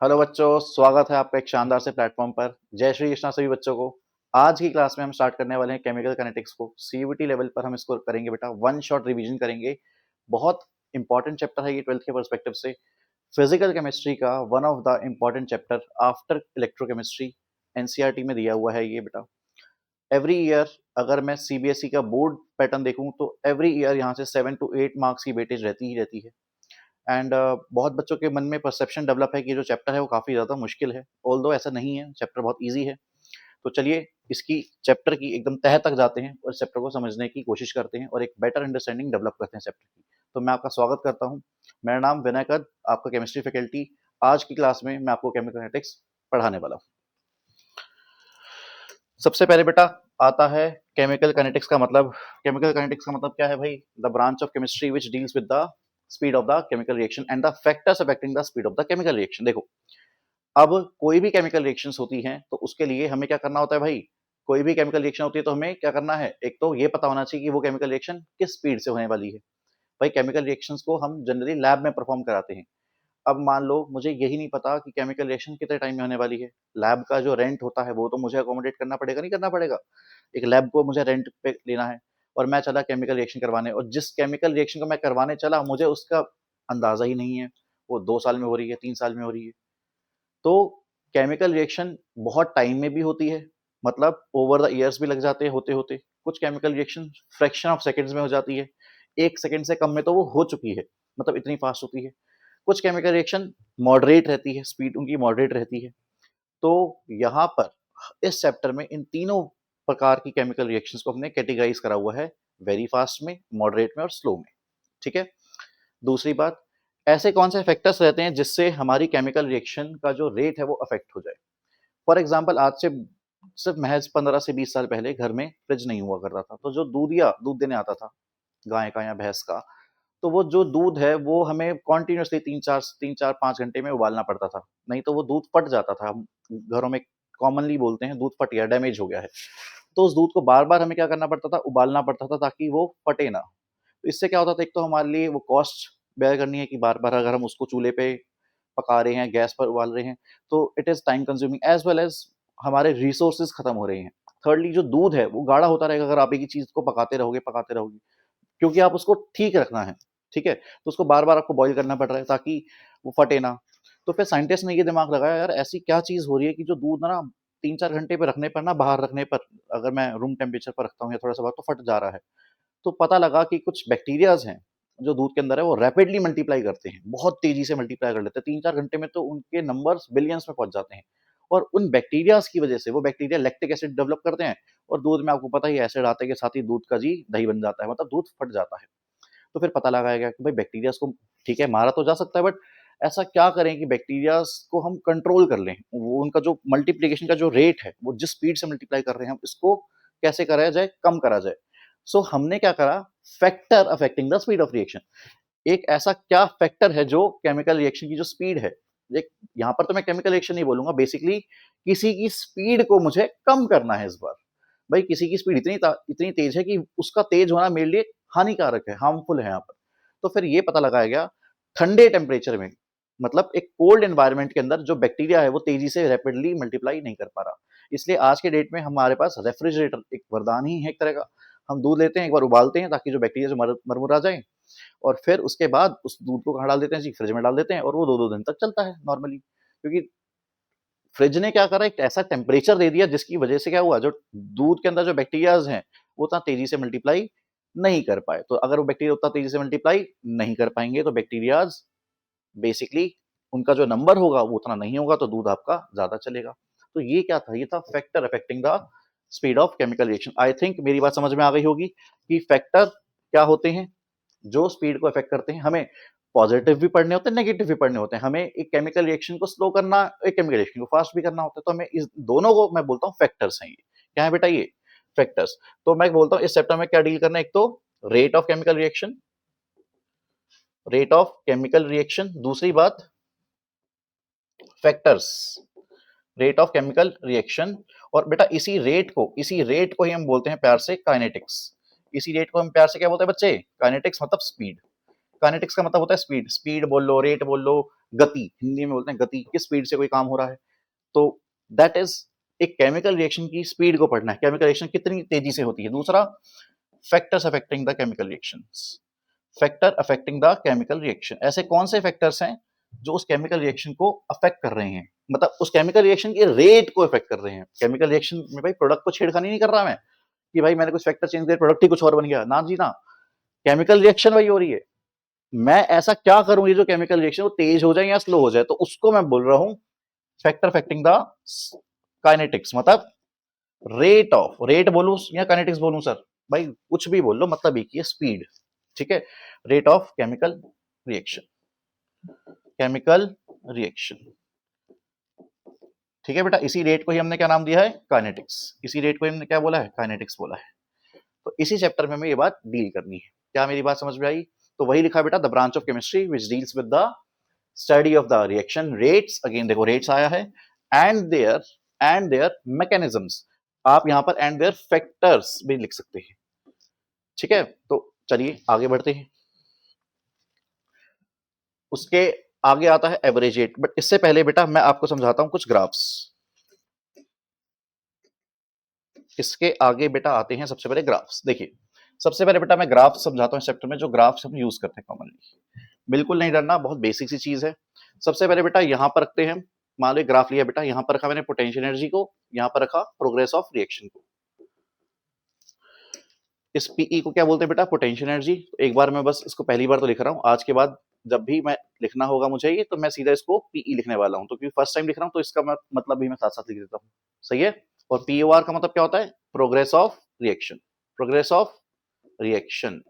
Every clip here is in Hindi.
हेलो बच्चों, स्वागत है आपका एक शानदार से प्लेटफॉर्म पर। जय श्री कृष्णा सभी बच्चों को। आज की क्लास में हम स्टार्ट करने वाले हैं केमिकल काइनेटिक्स को। सीयूईटी लेवल पर हम इसको करेंगे बेटा, वन शॉट रिवीजन करेंगे। बहुत इंपॉर्टेंट चैप्टर है ये 12th के पर्सपेक्टिव से। फिजिकल केमिस्ट्री का one of the important chapter after electrochemistry. NCERT में दिया हुआ है ये बेटा। एवरी ईयर अगर मैं सीबीएसई का बोर्ड पैटर्न देखूं तो एवरी ईयर यहाँ से 7 to 8 मार्क्स की वेटेज रहती ही रहती है। एंड बहुत बच्चों के मन में परसेप्शन डेवलप है कि जो चैप्टर है वो काफ़ी ज़्यादा मुश्किल है। ऑल्दो ऐसा नहीं है, चैप्टर बहुत ईजी है। तो चलिए इसकी चैप्टर की एकदम तह तक जाते हैं और चैप्टर को समझने की कोशिश करते हैं और एक बेटर अंडरस्टैंडिंग डेवलप करते हैं चैप्टर की। तो मैं आपका स्वागत करता हूँ। मेरा नाम विनय कद, आपका केमिस्ट्री फैकल्टी। आज की क्लास में मैं आपको केमिकल काइनेटिक्स पढ़ाने वाला हूँ। सबसे पहले बेटा आता है केमिकल काइनेटिक्स का मतलब। केमिकल काइनेटिक्स का मतलब क्या है भाई? The branch of chemistry which deals with the speed of the chemical reaction and the factors affecting the speed of the chemical reaction. देखो, अब कोई भी केमिकल रिएक्शंस होती हैं तो उसके लिए हमें क्या करना होता है भाई? कोई भी केमिकल रिएक्शन होती है तो हमें क्या करना है? एक तो ये पता होना चाहिए कि वो केमिकल रिएक्शन किस स्पीड से होने वाली है। भाई केमिकल रिएक्शंस को हम जनरली लैब में परफॉर्म कराते हैं। अब मान लो मुझे यही नहीं पता कि केमिकल रिएक्शन कितने टाइम में होने वाली है। लैब का जो रेंट होता है वो तो मुझे अकोमोडेट करना पड़ेगा, नहीं करना पड़ेगा? एक लैब को मुझे रेंट पे लेना है और मैं चला केमिकल रिएक्शन करवाने, और जिस केमिकल रिएक्शन को मैं करवाने चला मुझे उसका अंदाजा ही नहीं है। वो 2 साल में हो रही है, 3 साल में हो रही है। तो केमिकल रिएक्शन बहुत टाइम में भी होती है, मतलब ओवर द ईयर्स भी लग जाते हैं होते होते। कुछ chemical reaction fraction of seconds में हो जाती है। 1 सेकेंड से कम में तो वो हो चुकी है, मतलब इतनी फास्ट होती है। कुछ केमिकल रिएक्शन मॉडरेट रहती है, स्पीड उनकी मॉडरेट रहती है। तो यहाँ पर इस चैप्टर में इन तीनों प्रकार की केमिकल रिएक्शंस को हमने कैटेगराइज करा हुआ है, वेरी फास्ट में, मॉडरेट में और स्लो में। ठीक है। दूसरी बात, ऐसे कौन से फैक्टर्स रहते हैं जिससे हमारी केमिकल रिएक्शन का जो रेट है वो अफेक्ट हो जाए। फॉर एग्जाम्पल, आज से सिर्फ महज 15 से 20 साल पहले घर में फ्रिज नहीं हुआ करता था, तो जो दूध देने आता था, गाय का या भैंस का, तो वो जो दूध है वो हमें कॉन्टिन्यूसली 3 4 5 घंटे में उबालना पड़ता था, नहीं तो वो दूध फट जाता था। हम घरों में कॉमनली बोलते हैं दूध फट गया, डैमेज हो गया है। तो उस दूध को बार बार हमें क्या करना पड़ता था? उबालना पड़ता था ताकि वो फटे ना। तो इससे क्या होता था, एक तो हमारे लिए वो कॉस्ट बेयर करनी है कि बार बार अगर हम उसको चूल्हे पे पका रहे हैं, गैस पर उबाल रहे हैं, तो it is time consuming as well as हमारे रिसोर्सेज खत्म हो रहे हैं। थर्डली, जो दूध है वो गाढ़ा होता रहेगा अगर आप एक ही चीज को पकाते रहोगे, क्योंकि आप उसको ठीक रखना है। ठीक है, तो उसको बार बार आपको बॉईल करना पड़ रहा है ताकि वो फटे ना। तो फिर साइंटिस्ट ने ये दिमाग लगाया, यार ऐसी क्या चीज हो रही है कि जो दूध ना 3 4 घंटे पे रखने पर ना, बाहर रखने पर, अगर मैं रूम टेम्परेचर पर रखता हूँ या थोड़ा सा बाहर, तो फट जा रहा है। तो पता लगा कि कुछ बैक्टीरियाज हैं जो दूध के अंदर है, वो रैपिडली मल्टीप्लाई करते हैं, बहुत तेजी से मल्टीप्लाई कर लेते हैं। 3 4 घंटे में तो उनके नंबर्स बिलियंस में पहुंच जाते हैं। और उन बैक्टीरियाज की वजह से वो बैक्टीरिया लैक्टिक एसिड डेवलप करते हैं, और दूध में आपको पता ही एसिड आते के साथ ही दूध का जी दही बन जाता है, मतलब दूध फट जाता है। तो फिर पता लगाया गया कि भाई बैक्टीरियाज को ठीक है मारा तो जा सकता है, बट ऐसा क्या करें कि बैक्टीरियाज को हम कंट्रोल कर लें, वो उनका जो मल्टीप्लिकेशन का जो रेट है, वो जिस स्पीड से मल्टीप्लाई कर रहे हैं, हम इसको कैसे कराया जाए, कम करा जाए। सो हमने क्या करा? Factor affecting the speed of reaction. एक ऐसा क्या फैक्टर है जो केमिकल रिएक्शन की जो स्पीड है, एक, यहाँ पर तो मैं केमिकल रिएक्शन नहीं बोलूंगा, बेसिकली किसी की स्पीड को मुझे कम करना है इस बार। भाई किसी की स्पीड इतनी तेज है कि उसका तेज होना मेरे लिए हानिकारक है, हार्मफुल है यहाँ पर। तो फिर ये पता लगाया गया, ठंडे टेम्परेचर में, मतलब एक कोल्ड एनवायरनमेंट के अंदर जो बैक्टीरिया है वो तेजी से रैपिडली मल्टीप्लाई नहीं कर पा रहा। इसलिए आज के डेट में हमारे पास रेफ्रिजरेटर एक वरदान ही है एक तरह का। हम दूध लेते हैं, एक बार उबालते हैं ताकि जो बैक्टीरिया जो मरमुरा जाए, और फिर उसके बाद उस दूध को कहाँ डाल देते हैं जी? फ्रिज में डाल देते हैं, और वो 2 2 दिन तक चलता है नॉर्मली, क्योंकि फ्रिज ने क्या करा, एक ऐसा टेम्परेचर दे दिया जिसकी वजह से क्या हुआ, जो दूध के अंदर जो बैक्टीरियाज हैं वो उतना तेजी से मल्टीप्लाई नहीं कर पाए। तो अगर वो बैक्टीरिया उतना तेजी से मल्टीप्लाई नहीं कर पाएंगे तो बैक्टीरियाज बेसिकली उनका जो नंबर होगा वो उतना नहीं होगा, तो दूध आपका ज्यादा चलेगा। तो ये क्या था? ये था factor affecting the speed of chemical reaction. I think मेरी बात समझ में आ गई होगी कि फैक्टर क्या होते हैं जो स्पीड को अफेक्ट करते हैं। हमें पॉजिटिव भी पढ़ने होते हैं, नेगेटिव भी पढ़ने होते हैं। हमें एक केमिकल रिएक्शन को स्लो करना, एक केमिकल रिएक्शन को फास्ट भी करना होता है। तो हमें इस दोनों को मैं बोलता हूँ फैक्टर्स हैं। ये क्या है बेटा? ये फैक्टर्स। तो मैं बोलता हूँ इस चैप्टर में क्या डील करना है, एक तो rate of chemical reaction, rate of chemical reaction, दूसरी बात factors, rate of chemical reaction. और बेटा इसी रेट को ही हम बोलते हैं प्यार से काइनेटिक्स। इसी रेट को हम प्यार से क्या बोलते हैं बच्चे? काइनेटिक्स, मतलब स्पीड। काइनेटिक्स का मतलब होता है स्पीड, स्पीड बोल लो, रेट बोल लो, गति, हिंदी में बोलते हैं गति, किस स्पीड से कोई काम हो रहा है। तो दैट इज एक केमिकल रिएक्शन की स्पीड को पढ़ना है, केमिकल रिएक्शन कितनी तेजी से होती है। दूसरा, factors affecting the chemical reactions, factor affecting the chemical reaction, ऐसे कौन से फैक्टर्स हैं जो उस केमिकल रिएक्शन को अफेक्ट कर रहे हैं, मतलब उस केमिकल रिएक्शन के रेट को अफेक्ट कर रहे हैं। केमिकल रिएक्शन में भाई प्रोडक्ट को छेड़खानी नहीं कर रहा मैं कि भाई मैंने कुछ फैक्टर चेंज किया प्रोडक्ट ही कुछ और बन गया, ना जी ना, केमिकल रिएक्शन वही हो रही है। मैं ऐसा क्या करूं ये जो केमिकल रिएक्शन वो तेज हो जाए या स्लो हो जाए, तो उसको मैं बोल रहा हूं फैक्टर अफेक्टिंग द काइनेटिक्स, मतलब रेट ऑफ, रेट बोलूं या काइनेटिक्स बोलूं सर, भाई कुछ भी बोल लो, मतलब एक ही है, स्पीड, ठीक है। Rate of chemical reaction, chemical reaction, ठीक है बेटा, इसी रेट को ही हमने क्या नाम दिया है, काइनेटिक्स, इसी रेट को हमने क्या बोला है, काइनेटिक्स बोला है। तो इसी चैप्टर में हमें ये बात डील करनी है। क्या मेरी बात समझ में आई? तो वही लिखा बेटा, the branch of chemistry which deals with the study of the reaction rates, again देखो रेट्स आया है, एंड देयर मैकेनिज्म्स, आप यहां पर एंड देयर फैक्टर्स भी लिख सकते हैं, ठीक है। तो चलिए आगे बढ़ते हैं। उसके आगे आता है एवरेज रेट, बट इससे पहले बेटा मैं आपको समझाता हूं कुछ ग्राफ्स। इसके आगे बेटा आते हैं सबसे पहले ग्राफ्स। देखिए सबसे पहले बेटा मैं ग्राफ समझाता हूं इस चैप्टर में, जो ग्राफ्स हम यूज करते हैं कॉमनली, बिल्कुल नहीं डरना, बहुत बेसिक सी चीज है। सबसे पहले बेटा यहां पर रखते हैं, मान लो ग्राफ लिया बेटा, यहां पर रखा मैंने पोटेंशियल एनर्जी को, यहां पर रखा प्रोग्रेस ऑफ रिएक्शन को। इस पीई को क्या बोलते हैं बेटा, पोटेंशियल एनर्जी। एक बार मैं बस इसको पहली बार तो लिख रहा हूं, आज के बाद जब भी मैं लिखना होगा मुझे ये, तो मैं सीधा इसको पीई लिखने वाला हूं, तो क्योंकि फर्स्ट टाइम लिख रहा हूं तो इसका मतलब भी मैं साथ साथ लिख देता हूं, सही है। और पीओआर का मतलब क्या होता है, progress of reaction, progress of reaction.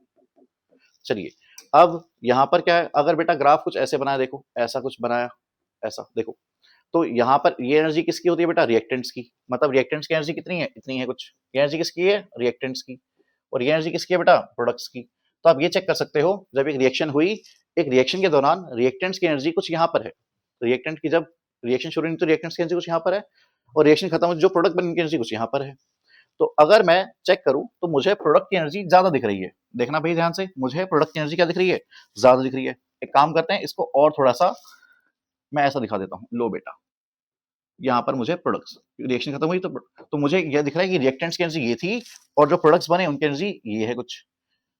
चलिए अब यहां पर क्या है, अगर बेटा ग्राफ कुछ ऐसे बनाया, देखो ऐसा कुछ बनाया, ऐसा देखो, तो यहाँ पर ये एनर्जी किसकी होती है बेटा, रिएक्टेंट्स की, मतलब रिएक्टेंट्स की एनर्जी कितनी है, इतनी है कुछ, ये एनर्जी किसकी है, रिएक्टेंट्स की, और ये एनर्जी किसकी है बेटा, प्रोडक्ट्स की। तो आप ये चेक कर सकते हो, जब एक रिएक्शन हुई, एक रिएक्शन के दौरान रिएक्टेंट्स की एनर्जी कुछ यहाँ पर है, रिएक्टेंट की जब रिएक्शन शुरू हुई तो रिएक्टेंट्स की एनर्जी कुछ यहाँ पर है, और रिएक्शन खत्म हुई जो प्रोडक्ट बनने की एनर्जी कुछ यहाँ पर है। तो अगर मैं चेक करूं तो मुझे प्रोडक्ट की एनर्जी ज्यादा दिख रही है, देखना भाई ध्यान से, मुझे प्रोडक्ट की एनर्जी क्या दिख रही है, ज्यादा दिख रही है। एक काम करते हैं, इसको और थोड़ा सा मैं ऐसा दिखा देता हूँ, लो बेटा, यहाँ पर मुझे प्रोडक्ट्स रिएक्शन खत्म हुई तो मुझे यह दिख रहा है कि रिएक्टेंट्स की एनर्जी ये थी और जो प्रोडक्ट्स बने उनकी एनर्जी ये है कुछ।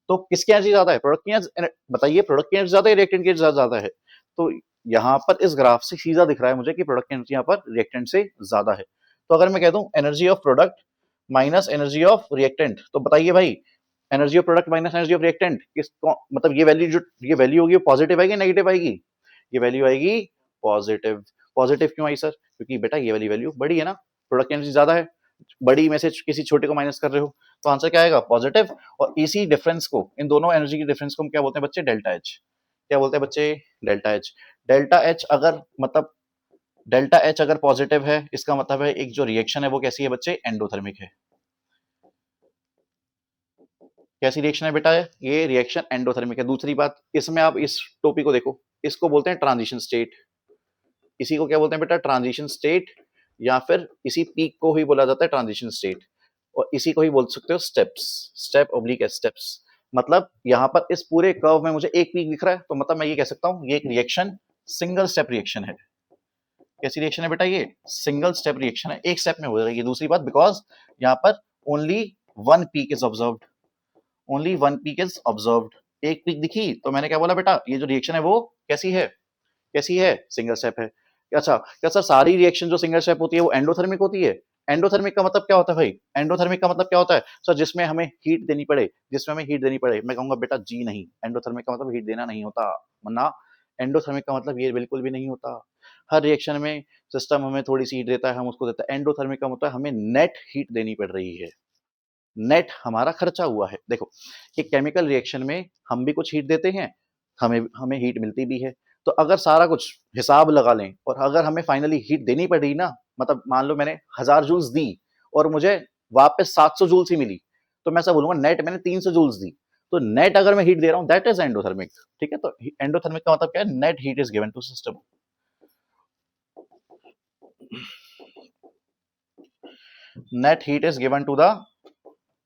तो किसकी एनर्जी ज्यादा है, प्रोडक्ट की एनर्जी, बताइए प्रोडक्ट की एनर्जी ज्यादा है, रिएक्टेंट की एनर्जी ज्यादा है। तो यहाँ पर इस ग्राफ से सीधा दिख रहा है मुझे कि प्रोडक्ट की एनर्जी यहाँ पर रिएक्टेंट से ज्यादा है। तो अगर मैं कह दूं energy of product minus energy of reactant, तो बताइए भाई energy of product minus energy of reactant किसको, मतलब ये वैल्यू, जो ये वैल्यू होगी पॉजिटिव आएगी नेगेटिव आएगी, ये वैल्यू आएगी पॉजिटिव। पॉजिटिव क्यों आई सर, क्योंकि बेटा ये वाली वैल्यू बड़ी है ना, प्रोडक्ट की एनर्जी ज्यादा है, बड़ी में से किसी छोटे को माइनस कर रहे हो, तो आंसर क्या आएगा, पॉजिटिव। और इसी डिफरेंस को, इन दोनों एनर्जी के डिफरेंस को हम क्या बोलते हैं बच्चे, डेल्टा एच। क्या बोलते हैं बच्चे, डेल्टा एच। डेल्टा एच अगर मतलब डेल्टा एच अगर पॉजिटिव है, इसका मतलब है एक जो रिएक्शन है वो कैसी है बच्चे, एंडोथर्मिक है। कैसी रिएक्शन है बेटा, ये रिएक्शन एंडोथर्मिक है। दूसरी बात, इसमें आप इस टॉपिक को देखो, इसको बोलते हैं ट्रांजिशन स्टेट, इसी को क्या बोलते हैं बेटा, ट्रांजिशन स्टेट, या फिर इसी पीक को ही बोला जाता है ट्रांजिशन स्टेट, और इसी को ही बोल सकते हो स्टेप्स, स्टेप ऑब्लिक स्टेप्स। मतलब यहाँ पर इस पूरे कर्व में मुझे एक पीक दिख रहा है, तो मतलब मैं ये कह सकता हूँ ये एक रिएक्शन सिंगल स्टेप रिएक्शन है। कैसी रिएक्शन है बेटा, ये सिंगल स्टेप रिएक्शन है, एक स्टेप में हो रही है। दूसरी बात, बिकॉज यहाँ पर only one peak is observed, only one peak is observed, एक पीक दिखी तो मैंने क्या बोला बेटा, ये जो रिएक्शन है वो कैसी है, कैसी है, सिंगल स्टेप है। अच्छा क्या सर सारी रिएक्शन जो सिंगल स्टेप होती है वो एंडोथर्मिक होती है, एंडोथर्मिक का मतलब क्या होता है भाई, एंडोथर्मिक का मतलब क्या होता है सर, जिसमें हमें हीट देनी पड़े, जिसमें हमें हीट देनी पड़े। मैं कहूंगा बेटा जी नहीं, एंडोथर्मिक का मतलब हीट देना नहीं होता, वरना एंडोथर्मिक का मतलब ये बिल्कुल भी नहीं होता। हर रिएक्शन में सिस्टम हमें थोड़ी सी हीट देता है, हम उसको देते हैं। एंडोथर्मिक का मतलब हमें नेट हीट देनी पड़ रही है, नेट हमारा खर्चा हुआ है। देखो एक केमिकल रिएक्शन में हम भी कुछ हीट देते हैं, हमें हमें हीट मिलती भी है। तो अगर सारा कुछ हिसाब लगा लें और अगर हमें फाइनली हीट देनी पड़ी ना, मतलब मान लो मैंने 1000 जूल्स दी और मुझे वापस 700 जूल्स ही मिली, तो मैं ऐसा बोलूंगा नेट मैंने 300 जूल्स दी। तो नेट अगर मैं हीट दे रहा हूं दैट इज एंडोथर्मिक, ठीक है। तो एंडोथर्मिक का मतलब क्या है, net heat is given to system, net heat is given to the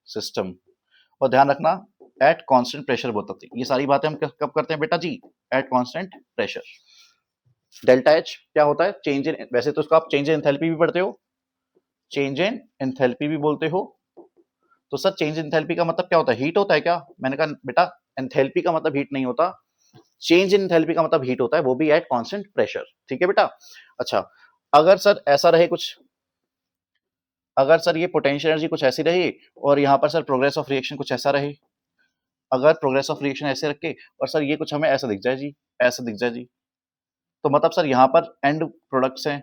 system. और ध्यान रखना एट कांस्टेंट प्रेशर बताते हैं। ये सारी बातें हम कब करते हैं बेटा जी? At constant pressure. Delta H क्या होता है? चेंज इन, वैसे तो इसको आप चेंज इन एंथैल्पी भी पढ़ते हो, चेंज इन एंथैल्पी भी बोलते हो। तो सर चेंज इन एंथैल्पी का मतलब क्या होता है? हीट होता है क्या? मैंने कहा बेटा एंथैल्पी का मतलब हीट नहीं होता, चेंज इन एंथैल्पी का मतलब हीट होता है, वो भी एट कांस्टेंट प्रेशर। ठीक है बेटा? अच्छा, अगर सर ऐसा रहे कुछ, अगर सर ये पोटेंशियल एनर्जी कुछ ऐसी रही और यहाँ पर सर प्रोग्रेस ऑफ रिएक्शन कुछ ऐसा रहे, अगर प्रोग्रेस ऑफ रिएक्शन ऐसे रख के और सर ये कुछ हमें ऐसा दिख जाए जी, ऐसा दिख जाए जी, तो मतलब सर यहाँ पर एंड प्रोडक्ट्स हैं,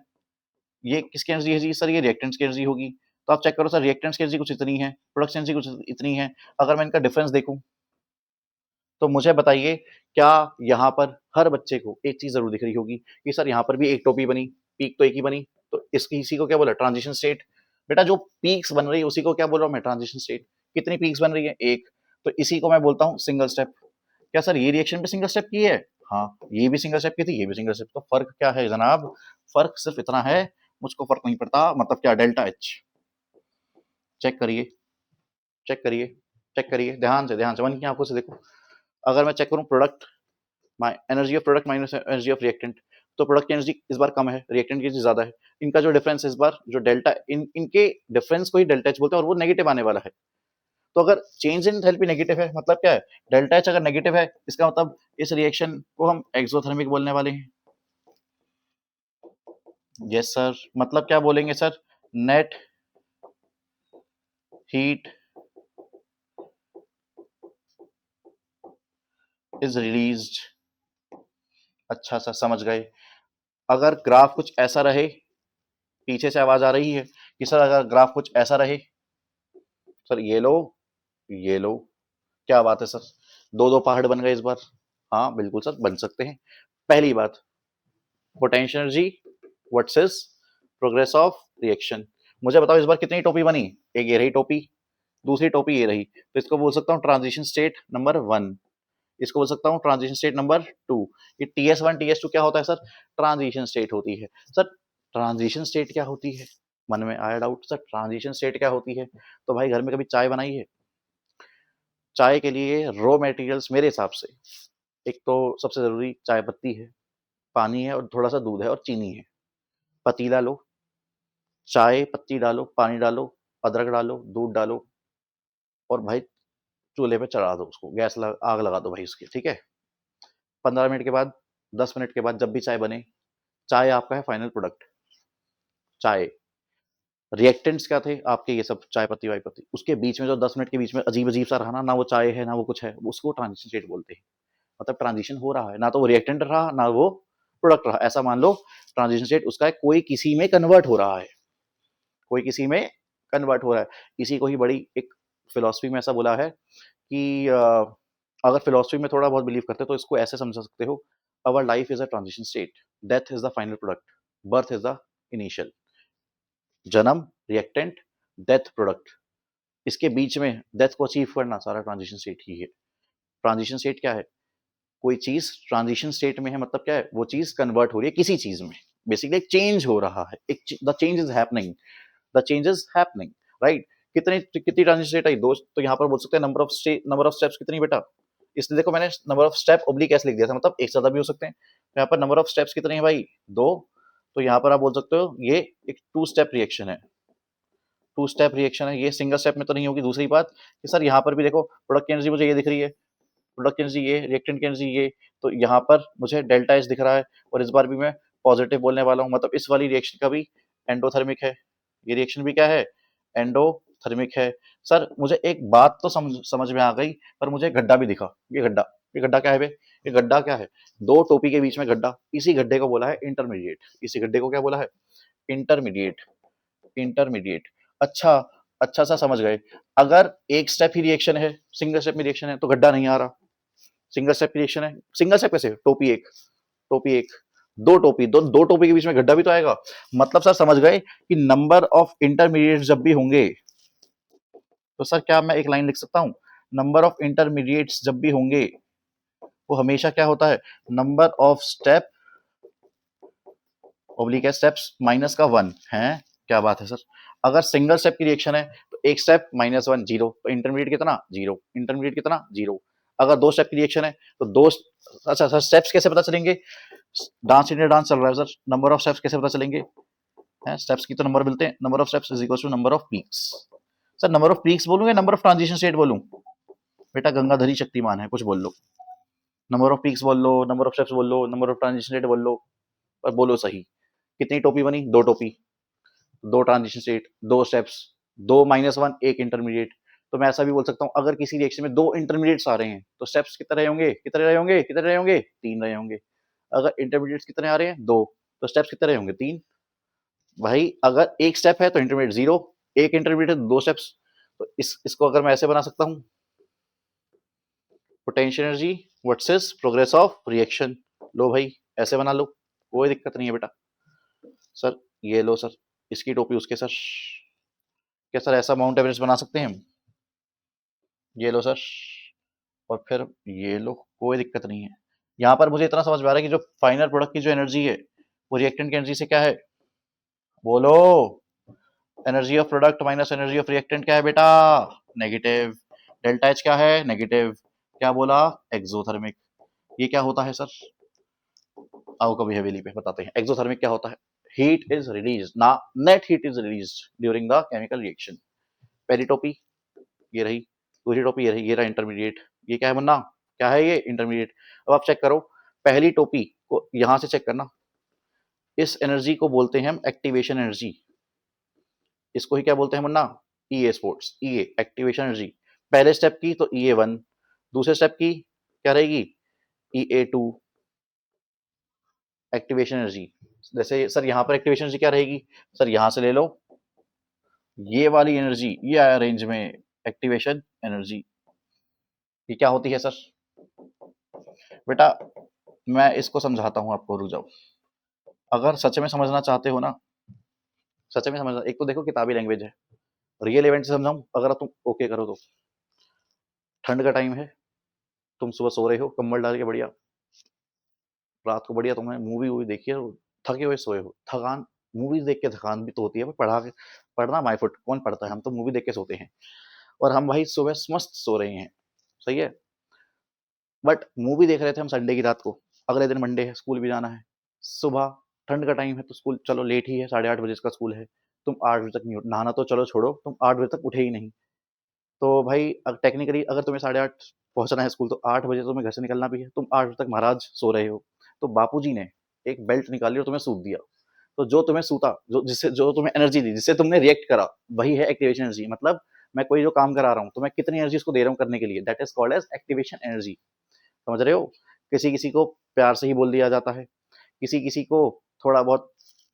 ये किसकी एनर्जी है जी? सर ये रिएक्टेंट्स की एनर्जी होगी। तो आप चेक करो सर, रिएक्टेंट्स की एनर्जी कुछ इतनी है, प्रोडक्ट्स एनर्जी कुछ इतनी है। अगर मैं इनका डिफरेंस देखूं तो मुझे बताइए, क्या यहाँ पर हर बच्चे को एक चीज जरूर दिख रही होगी कि सर यहाँ पर भी एक टोपी बनी, पीक तो एक ही बनी, तो इसकी इसी को क्या बोला? Transition state. बेटा जो पीक्स बन रही है उसी को क्या बोल रहा हूँ मैं? Transition state. कितनी पीक्स बन रही है? एक। तो इसी को मैं बोलता हूँ सिंगल स्टेप। क्या सर ये रिएक्शन भी सिंगल स्टेप की है? हाँ, ये भी सिंगल स्टेप की थी, ये भी सिंगल स्टेप। तो फर्क क्या है जनाब? फर्क सिर्फ इतना है, मुझको फर्क नहीं पड़ता, मतलब क्या? Delta H. चेक करिए, चेक करिए, चेक करिए, ध्यान से मन की आंखों से देखो। अगर मैं चेक करूं product, energy of product minus energy of reactant, तो प्रोडक्ट की एनर्जी इस बार कम है, रिएक्टेंट की एनर्जी ज्यादा है। इनका जो डिफरेंस इस बार जो डेल्टा, इनके डिफरेंस को ही डेल्टा एच बोलते हैं और वो नेगेटिव आने वाला है। तो अगर चेंज इन एंथैल्पी नेगेटिव है मतलब क्या है? डेल्टा एच अगर नेगेटिव है इसका मतलब इस रिएक्शन को हम एक्सोथर्मिक बोलने वाले हैं। यस सर, मतलब क्या बोलेंगे sir? Net heat is released. अच्छा सर समझ गए। अगर ग्राफ कुछ ऐसा रहे, पीछे से आवाज आ रही है कि सर अगर ग्राफ कुछ ऐसा रहे, सर ये लो, ये लो, क्या बात है सर, दो दो पहाड़ बन गए इस बार। हाँ बिल्कुल सर बन सकते हैं। पहली बात, potential energy versus progress of reaction. मुझे बताओ इस बार कितनी टोपी बनी? एक ये रही टोपी, दूसरी टोपी ये रही, तो इसको बोल सकता हूँ ट्रांजिशन स्टेट नंबर 1, इसको बोल सकता हूँ ट्रांजिशन स्टेट नंबर 2। ये TS1 TS2 क्या होता है सर? ट्रांजिशन स्टेट होती है। सर ट्रांजिशन स्टेट क्या होती है? मन में आया डाउट, सर ट्रांजिशन स्टेट क्या होती है? तो भाई घर में कभी चाय बनाई है? चाय के लिए रॉ मटेरियल्स मेरे हिसाब से, एक तो सबसे जरूरी चाय पत्ती है, पानी है और थोड़ा सा दूध है और चीनी है। पतीला लो, चाय पत्ती डालो, पानी डालो, अदरक डालो, दूध डालो और भाई चूल्हे पे चढ़ा दो उसको, आग लगा दो भाई उसकी, ठीक है? 15 मिनट के बाद, 10 मिनट के बाद जब भी चाय बने, चाय आपका है फाइनल प्रोडक्ट। चाय, रिएक्टेंट्स क्या थे आपके? ये सब चाय पत्ती वाई पत्ती, उसके बीच में जो 10 मिनट के बीच में अजीब अजीब सा रहा ना, ना वो चाय है ना वो कुछ है, उसको ट्रांजिशन स्टेट बोलते हैं। मतलब ट्रांजिशन हो रहा है, ना तो वो रिएक्टेंट रहा ना वो प्रोडक्ट रहा, ऐसा मान लो। ट्रांजिशन स्टेट उसका है, कोई किसी में कन्वर्ट हो रहा है, कोई किसी में कन्वर्ट हो रहा है। इसी को ही बड़ी एक फिलोसफी में ऐसा बोला है कि अगर फिलोसफी में थोड़ा बहुत बिलीव करते हो तो इसको ऐसे समझ सकते हो, our life is a transition state, death is the final product, birth is the initial. जन्म रिएक्टेंट, डेथ प्रोडक्ट, इसके बीच में डेथ को अचीव करना सारा ट्रांजिशन स्टेट ही है। ट्रांजिशन स्टेट क्या है? कोई चीज ट्रांजिशन स्टेट में है मतलब क्या है? वो चीज कन्वर्ट हो रही है किसी चीज में, बेसिकली एक चेंज हो रहा है, एक the change is happening, the change is happening, right? कितनी कितनी ट्रांजिशन स्टेट आई? दो। तो यहाँ पर बोल सकते हैं नंबर ऑफ स्टेप्स कितनी बेटा? इसलिए देखो मैंने नंबर ऑफ स्टेप ओब्लिक ऐसे लिख दिया था, मतलब एक से ज्यादा भी हो सकते हैं। तो यहाँ पर नंबर ऑफ स्टेप्स कितने हैं भाई? दो। तो यहाँ पर आप बोल सकते हो ये एक टू स्टेप रिएक्शन है, टू स्टेप रिएक्शन है, ये सिंगल स्टेप में तो नहीं होगी। दूसरी बात कि सर यहाँ पर भी देखो प्रोडक्ट की एनर्जी मुझे ये दिख रही है, प्रोडक्ट की एनर्जी ये, रिएक्टेंट की एनर्जी ये, तो यहाँ पर मुझे डेल्टा एच दिख रहा है और इस बार भी मैं पॉजिटिव बोलने वाला हूँ, मतलब इस वाली रिएक्शन का भी एंडोथर्मिक है, ये रिएक्शन भी क्या है? एंडोथर्मिक है। सर मुझे एक बात तो समझ में आ गई, पर मुझे गड्ढा भी दिखा, ये गड्ढा, ये गड्ढा क्या है बे? ये गड्ढा क्या है? दो टोपी के बीच में गड्ढा, इसी गड्ढे को बोला है इंटरमीडिएट, इसी गड्ढे को क्या बोला है? Intermediate, intermediate. अच्छा, अच्छा सा समझ गए। अगर एक स्टेप ही रिएक्शन है, सिंगल स्टेप में रिएक्शन है तो गड्ढा नहीं आ रहा, सिंगल स्टेप रिएक्शन है, सिंगल स्टेप कैसे? टोपी एक, टोपी एक, दो टोपी, दो टोपी के बीच में गड्ढा भी तो आएगा। मतलब सर समझ गए कि नंबर ऑफ इंटरमीडिएट जब भी होंगे, तो सर क्या मैं एक लाइन लिख सकता हूं? नंबर ऑफ इंटरमीडिएट्स जब भी होंगे वो हमेशा क्या होता है? Number of step oblique steps minus का 1 है। क्या बात है सर? अगर सिंगल स्टेप की रिएक्शन है तो एक स्टेप -1 0, तो इंटरमीडिएट कितना 0, इंटरमीडिएट कितना 0। अगर 2 स्टेप की रिएक्शन है तो 2, अच्छा सर स्टेप्स कैसे पता चलेंगे? डांस इंडिया डांस चल रहा है सर, नंबर ऑफ स्टेप्स कैसे पता चलेंगे? हैं स्टेप्स की तो नंबर मिलते हैं, number of steps is equal to number of peaks. Sir number of peaks बोलूं या नंबर ऑफ ट्रांजिशन स्टेट बोलूं? बेटा गंगाधरी शक्तिमान है, कुछ बोल लो। नंबर ऑफ पीक्स बोल लो, नंबर ऑफ स्टेप्स बोल लो, नंबर ऑफ ट्रांजिशन स्टेट बोल लो, पर बोलो सही। कितनी टोपी बनी? 2 टोपी, 2 ट्रांजिशन स्टेट, 2 स्टेप्स, 2 -1 1 इंटरमीडिएट। तो मैं ऐसा भी बोल सकता हूँ अगर किसी रिएक्शन में 2 इंटरमीडिएट्स आ रहे हैं तो स्टेप्स कितने रहे होंगे? कितने रहे होंगे? कितने रहे होंगे? 3 रहे होंगे। अगर इंटरमीडिएट्स कितने आ रहे हैं? 2, तो स्टेप्स कितने रहे होंगे? 3। भाई अगर एक स्टेप है तो इंटरमीडिएट 0, एक इंटरमीडिएट 2 स्टेप्स। तो इसको अगर मैं ऐसे बना सकता हूँ, potential energy versus progress of reaction. लो भाई ऐसे बना लो, कोई दिक्कत नहीं है बेटा। सर ये लो सर, इसकी टोपी उसके सर, क्या सर ऐसा माउंट एवरेस्ट बना सकते हैं हम? ये लो सर, और फिर ये लो, कोई दिक्कत नहीं है। यहाँ पर मुझे इतना समझ में आ रहा है कि जो फाइनल प्रोडक्ट की जो एनर्जी है वो रिएक्टेंट की एनर्जी से क्या है? बोलो। Energy of product minus energy of reactant क्या है बेटा? नेगेटिव। डेल्टा एच क्या है? नेगेटिव। क्या बोला? एक्सोथर्मिक। ये क्या होता है सर? आओ कभी हवेली पे बताते हैं। एक्सोथर्मिक क्या होता है? हीट इज रिलीज ना, net heat is release during the chemical reaction. पहली टोपी ये रही, दूसरी टोपी ये रही, ये रहा इंटरमीडिएट। ये क्या है मुन्ना? क्या है ये? इंटरमीडिएट। अब आप चेक करो, पहली टोपी को यहां से चेक करना, इस एनर्जी को बोलते हैं हम एक्टिवेशन एनर्जी। इसको ही क्या बोलते हैं मुन्ना? ईए स्पोर्ट्स, ईए एक्टिवेशन एनर्जी। पहले स्टेप की तो EA1, दूसरे स्टेप की क्या रहेगी? EA2 activation energy. जैसे सर यहाँ पर एक्टिवेशन एनर्जी क्या रहेगी? सर यहाँ से ले लो, ये वाली एनर्जी ये आया रेंज में एक्टिवेशन एनर्जी। ये क्या होती है सर? बेटा मैं इसको समझाता हूँ आपको, रुक जाओ। अगर सच में समझना चाहते हो ना, सच में समझना, एक तो देखो किताबी लैंग्वेज है, रियल इवेंट से समझाऊं अगर तुम ओके करो तो। ठंड का टाइम है, तुम सुबह सो रहे हो कंबल डाल के बढ़िया, रात को बढ़िया तुमने मूवी वूवी देखी है, थके हुए सोए हो। थकान, मूवीज देख के थकान भी तो होती है, पर पढ़ना माय फुट कौन पढ़ता है? हम तो मूवी देख के सोते हैं, और हम भाई सुबह मस्त सो रहे हैं, सही है। बट मूवी देख रहे थे हम संडे की रात को, अगले दिन मंडे है, स्कूल भी जाना है, सुबह ठंड का टाइम है तो स्कूल चलो लेट ही है, 8:30 बजे का स्कूल है। तुम 8 बजे तक नहीं नहाना, तो चलो छोड़ो, तुम 8 बजे तक उठे ही नहीं। तो भाई टेक्निकली अगर तुम्हें 8:30 पहुंचना है स्कूल तो 8 बजे तुम्हें घर से निकलना भी है, तुम 8 बजे तक महाराज सो रहे हो। तो बापूजी ने एक बेल्ट निकाली और तुम्हें सूत दिया। तो जो तुम्हें सूता, जो तुम्हें एनर्जी दी, जिससे तुमने रिएक्ट करा, वही है एक्टिवेशन एनर्जी। मतलब मैं कोई जो काम करा रहा हूँ तो मैं कितनी एनर्जी उसको दे रहा हूँ करने के लिए, that is called as activation energy. समझ रहे हो? किसी किसी को प्यार से ही बोल दिया जाता है, किसी किसी को थोड़ा बहुत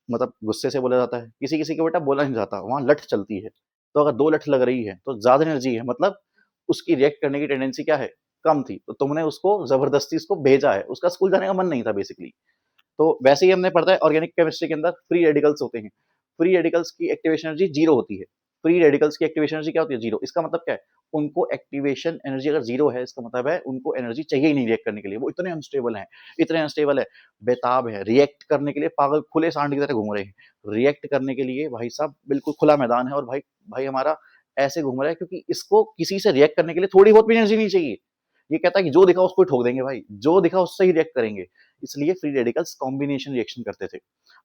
मतलब गुस्से से बोला जाता है, किसी किसी को बेटा बोला नहीं जाता, वहां लठ चलती है। तो अगर 2 लठ लग रही है तो ज्यादा एनर्जी है, मतलब उसकी रिएक्ट करने की टेंडेंसी क्या है? कम थी, तो तुमने उसको जबरदस्ती उसको भेजा है, उसका स्कूल जाने का मन नहीं था बेसिकली। तो वैसे ही हमने पढ़ा है ऑर्गेनिक केमिस्ट्री के अंदर फ्री रेडिकल्स होते हैं, फ्री रेडिकल्स की एक्टिवेशन एनर्जी 0 होती है। फ्री रेडिकल्स की एक्टिवेशन एनर्जी क्या होती है? 0। इसका मतलब क्या है? उनको एक्टिवेशन एनर्जी अगर 0 है, इसका मतलब है उनको एनर्जी चाहिए ही नहीं रिएक्ट करने के लिए, वो इतने अनस्टेबल हैं, इतने अनस्टेबल है, बेताब है, रिएक्ट करने के लिए पागल खुले सांड की तरह घूम रहे हैं। रिएक्ट करने के लिए भाई साहब बिल्कुल खुला मैदान है, और भाई भाई हमारा ऐसे घूम रहा है क्योंकि इसको किसी से रिएक्ट करने के लिए थोड़ी बहुत भी एनर्जी नहीं चाहिए। ये कहता है कि जो दिखा उसको ठोक देंगे भाई, जो दिखा उससे ही रिएक्ट करेंगे। इसलिए फ्री रेडिकल्स कॉम्बिनेशन रिएक्शन करते थे,